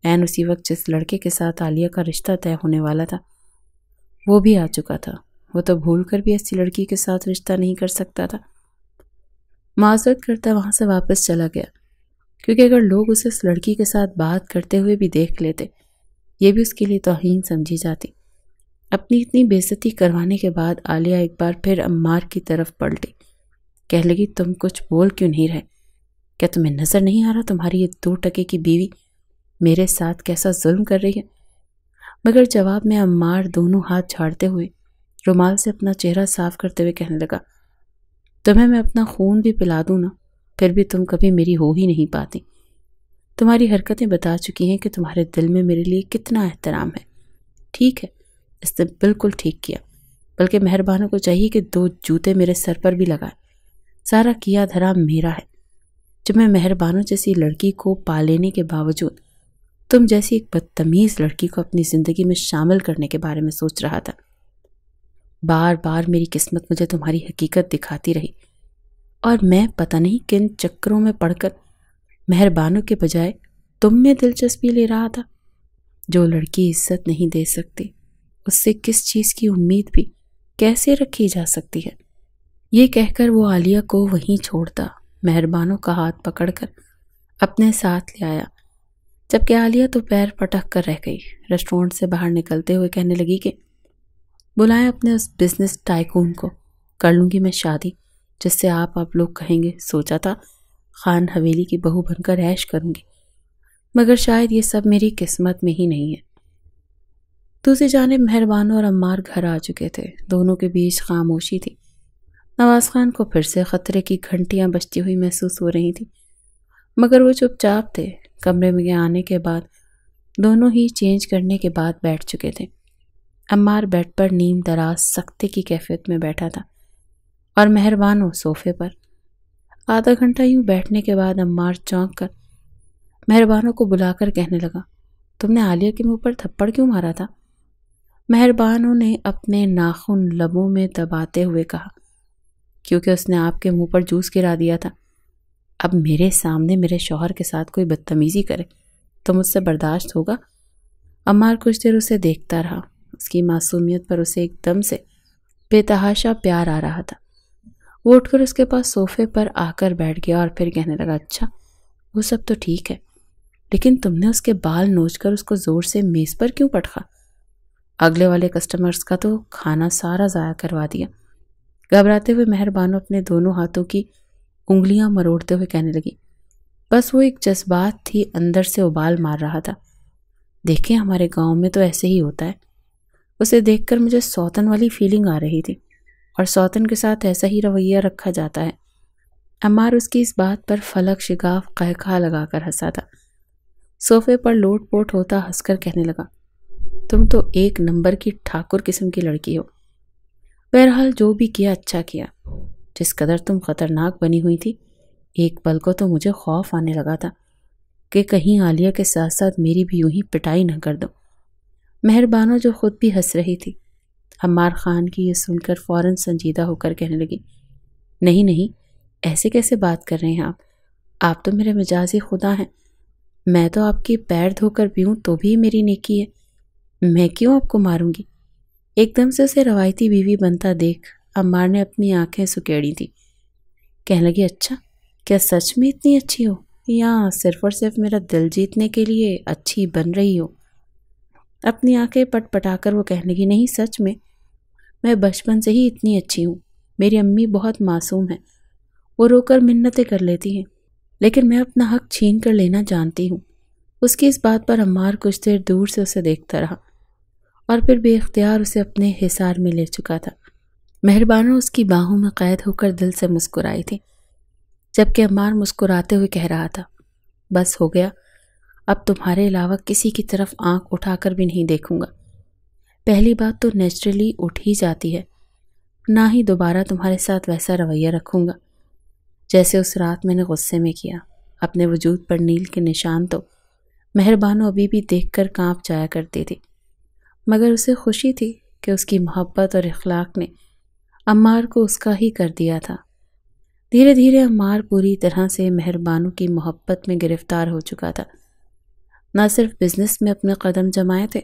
عین اسی وقت جس لڑکے کے ساتھ عالیہ کا رشتہ طے ہونے والا تھا وہ بھی آ چکا تھا۔ وہ تو بھول کر بھی ایسی لڑکی کے ساتھ رشتہ نہیں کر سکتا تھا۔ معذرت کرتا وہاں سے واپس چلا گیا، کیونکہ اگر لوگ اسے اس لڑکی کے ساتھ بات کرتے ہوئے بھی دیکھ لیتے یہ بھی اس کے لیے توہین سمجھی جاتی۔ اپنی اتنی بے عزتی کروانے کے بعد عالیہ ایک بار پھر عمار کی طرف پلٹی، کہہ لگی تم کچھ بول کیوں نہیں رہے؟ کیا تمہیں نظر نہیں آ رہا تمہاری یہ 2 ٹکے کی بیوی میرے ساتھ کیسا ظلم کر رہی ہے؟ مگر جواب میں عمار دونوں ہاتھ جھاڑتے ہوئے رومال سے اپنا چہرہ صاف کرتے ہوئے کہنے لگا، تمہیں میں اپنا خون بھی پلا دوں نا پھر بھی تم کبھی میری ہو ہی نہیں پاتی۔ تمہاری حرکتیں بتا چکی ہیں کہ تمہارے دل میں میرے لیے کتنا احترام ہے۔ ٹھیک ہے، اس نے بالکل ٹھیک کیا، بلکہ مہربانوں کو چاہیے کہ 2 جوتے میرے سر پر بھی لگائیں۔ سارا کیا دھرا میرا ہے۔ جب میں مہربانوں جیسی لڑکی کو پا لینے کے باوجود تم جیسی ایک بدتمیز لڑکی کو اپنی زندگی میں شامل کرنے کے بارے میں سوچ رہا تھا، بار بار میری قسمت مجھے تمہاری حقیقت دکھاتی رہی اور میں پتہ نہیں کن چکروں میں پڑھ کر مہربانوں کے بجائے تم میں دلچسپی لے رہا تھا۔ جو لڑکی عزت نہیں دے سکتی اس سے کس چیز کی امید بھی کیسے رکھی جا سکتی ہے؟ یہ کہہ کر وہ عالیہ کو وہیں چھوڑتا مہربانوں کا ہاتھ پکڑ کر اپنے ساتھ لے آیا، جبکہ عالیہ تو پیر پٹک کر رہ گئی۔ ریسٹورنٹ سے باہر نکلتے ہوئے کہنے لگی کہ بلائیں اپنے اس بزنس ٹائکون کو، کر لوں گی میں شادی جس سے آپ لوگ کہیں گے سوچا تھا خان حویلی کی بہو بن کر عیش کروں گی، مگر شاید یہ سب میری قسمت میں ہی نہیں ہے۔ دوسری جانب مہربانوں اور عمار گھر آ چکے تھے۔ دونوں کے بیچ خاموشی تھی۔ نواز خان کو پھر سے خطرے کی گھنٹیاں بجتی ہوئی محسوس ہو رہی تھیں، مگر وہ چپ چاپ تھے۔ کمرے میں آنے کے بعد دونوں ہی چینج کرنے کے بعد بیٹھ چکے تھے۔ عمار بیڈ پر نیم دراز سکتے کی کیفیت میں بیٹھا تھا اور مہربانوں صوفے پر۔ آدھا گھنٹہ یوں بیٹھنے کے بعد عمار چونک کر مہربانوں کو بلا کر کہنے لگا، تم نے عالیہ کے منہ پر تھپڑ کیوں مارا تھا؟ مہربانوں نے اپنے ناخن لبوں میں دباتے ہوئے کہا، کیونکہ اس نے آپ کے منہ پر جوس گرا دیا تھا۔ اب میرے سامنے میرے شوہر کے ساتھ کوئی بدتمیزی کرے تو مجھ سے برداشت ہوگا؟ عمار کچھ دیر اسے دیکھتا رہا۔ اس کی معصومیت پر اسے ایک دم سے بے تحاشا پیار آ رہا تھا۔ وہ اٹھ کر اس کے پاس صوفے پر آ کر بیٹھ گیا اور پھر کہنے لگا، اچھا وہ سب تو ٹھیک ہے، لیکن تم نے اس کے بال نوچ کر اس کو زور سے میز پر کیوں پٹخا؟ اگلے والے کسٹمرز کا تو کھانا سارا ضائع کروا دیا۔ گھبراتے ہوئے مہربانوں اپنے دونوں ہاتھوں کی انگلیاں مروڑتے ہوئے کہنے لگی، بس وہ ایک جذبات تھی، اندر سے ابال مار رہا تھا۔ دیکھیں ہمارے گاؤں میں تو ایسے ہی ہوتا ہے۔ اسے دیکھ کر مجھے سوتن والی فیلنگ آ رہی تھی، اور سوتن کے ساتھ ایسا ہی رویہ رکھا جاتا ہے۔ عمار اس کی اس بات پر فلک شگاف قہقہا لگا کر ہنسا تھا۔ صوفے پر لوٹ پوٹ ہوتا ہنس کر کہنے لگا، تم تو 1 نمبر کی ٹھاکر قسم کی لڑکی ہو۔ بہرحال جو بھی کیا اچھا کیا۔ جس قدر تم خطرناک بنی ہوئی تھی، ایک پل کو تو مجھے خوف آنے لگا تھا کہ کہیں عالیہ کے ساتھ ساتھ میری بھی یوں ہی پٹائی نہ کر دو۔ مہربانوں جو خود بھی ہنس رہی تھی، عمار خان کی یہ سن کر فوراً سنجیدہ ہو کر کہنے لگی، نہیں نہیں، ایسے کیسے بات کر رہے ہیں آپ تو میرے مجازی خدا ہیں۔ میں تو آپ کی پیر دھو کر پیوں تو بھی میری نیکی ہے، میں کیوں آپ کو ماروں گی؟ ایک دم سے اسے روایتی بیوی بنتا دیکھ عمار نے اپنی آنکھیں سکیڑی تھی۔ کہنے لگی، اچھا کیا سچ میں اتنی اچھی ہو یا صرف اور صرف میرا دل جیتنے کے لیے اچھی بن رہی ہو؟ اپنی آنکھیں پٹ پٹا کر وہ کہنے لگی، نہیں سچ میں بچپن سے ہی اتنی اچھی ہوں۔ میری امی بہت معصوم ہیں، وہ رو کر منتیں کر لیتی ہیں، لیکن میں اپنا حق چھین کر لینا جانتی ہوں۔ اس کی اس بات پر عمار کچھ دیر دور سے اسے دیکھتا رہا اور پھر بے اختیار اسے اپنے حصار میں لے چکا تھا۔ مہربانوں اس کی باہوں میں قید ہو کر دل سے مسکرائی تھی، جبکہ عمار مسکراتے ہوئے کہہ رہا تھا، بس ہو گیا، اب تمہارے علاوہ کسی کی طرف آنکھ اٹھا کر بھی نہیں دیکھوں گا۔ پہلی بات تو نیچرلی اٹھ ہی جاتی ہے، نہ ہی دوبارہ تمہارے ساتھ ویسا رویہ رکھوں گا جیسے اس رات میں نے غصے میں کیا۔ اپنے وجود پر نیل کے نشان تو مہر بانو ابھی بھی دیکھ کر کانپ جایا کرتی تھی، مگر اسے خوشی تھی کہ اس کی محبت اور اخلاق نے عمار کو اس کا ہی کر دیا تھا۔ دھیرے دھیرے عمار پوری طرح سے مہر بانو کی محبت میں گرفتار ہو چکا تھا۔ نہ صرف بزنس میں اپنے قدم جمائے تھے،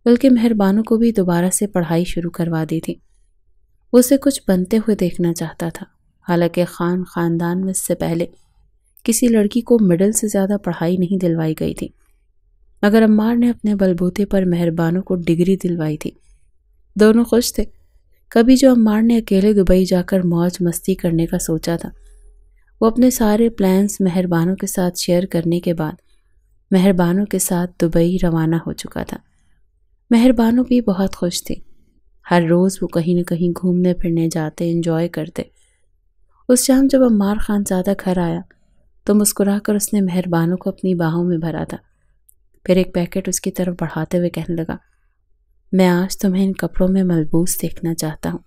بلکہ مہر بانو کو بھی دوبارہ سے پڑھائی شروع کروا دی تھی۔ وہ اسے کچھ بنتے ہوئے دیکھنا چاہتا تھا، حالانکہ خاندان میں اس سے پہلے کسی لڑکی کو مڈل سے زیادہ پڑھائی نہیں دلوائی گئی تھی، مگر عمار نے اپنے بلبوتے پر مہر بانو کو ڈگری دلوائی تھی۔ دونوں خوش تھے۔ کبھی جو عمار نے اکیلے دبئی جا کر موج مستی کرنے کا سوچا تھا، وہ اپنے سارے پلانز مہر بانو کے ساتھ شیئر کرنے کے بعد مہر بانو کے ساتھ دبئی روانہ ہو چکا تھا۔ مہر بانو بھی بہت خوش تھی۔ ہر روز وہ کہیں نہ کہیں گھومنے پھرنے جاتے، انجوائے کرتے۔ اس شام جب عمار خان زادہ گھر آیا تو مسکرا کر اس نے مہر بانو کو اپنی باہوں میں بھرا تھا، پھر ایک پیکٹ اس کی طرف بڑھاتے ہوئے کہنے لگا، میں آج تمہیں ان کپڑوں میں ملبوس دیکھنا چاہتا ہوں۔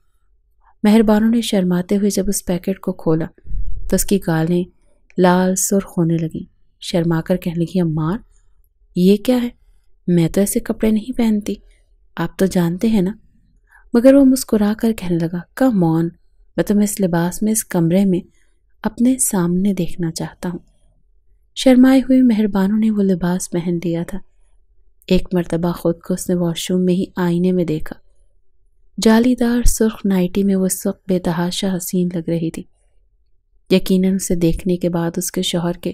مہر بانو نے شرماتے ہوئے جب اس پیکٹ کو کھولا تو اس کی گالیں لال سرخ ہونے لگیں۔ شرما کر کہنے لگی، عمار یہ کیا ہے؟ میں تو ایسے کپڑے نہیں پہنتی، آپ تو جانتے ہیں نا۔ مگر وہ مسکرا کر کہنے لگا، کم آن، میں تمہیں اس لباس میں اس کمرے میں اپنے سامنے دیکھنا چاہتا ہوں۔ شرمائے ہوئے مہر بانو نے وہ لباس پہن لیا تھا۔ ایک مرتبہ خود کو اس نے واش روم میں ہی آئینے میں دیکھا۔ جالی دار سرخ نائٹی میں وہ اس وقت بے تحاشا حسین لگ رہی تھی۔ یقیناً اسے دیکھنے کے بعد اس کے شوہر کے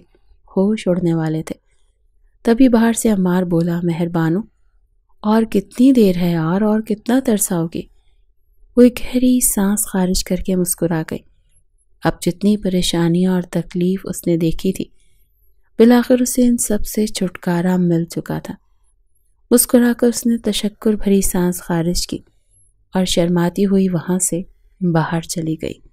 ہوش اڑنے والے تھے۔ تبھی باہر سے عمار بولا، مہر بانو اور کتنی دیر ہے یار، اور کتنا ترساؤ گی؟ وہ ایک گہری سانس خارج کر کے مسکرا گئی۔ اب جتنی پریشانیاں اور تکلیف اس نے دیکھی تھی، بالآخر اسے ان سب سے چھٹکارا مل چکا تھا۔ مسکرا کر اس نے تشکر بھری سانس خارج کی اور شرماتی ہوئی وہاں سے باہر چلی گئی۔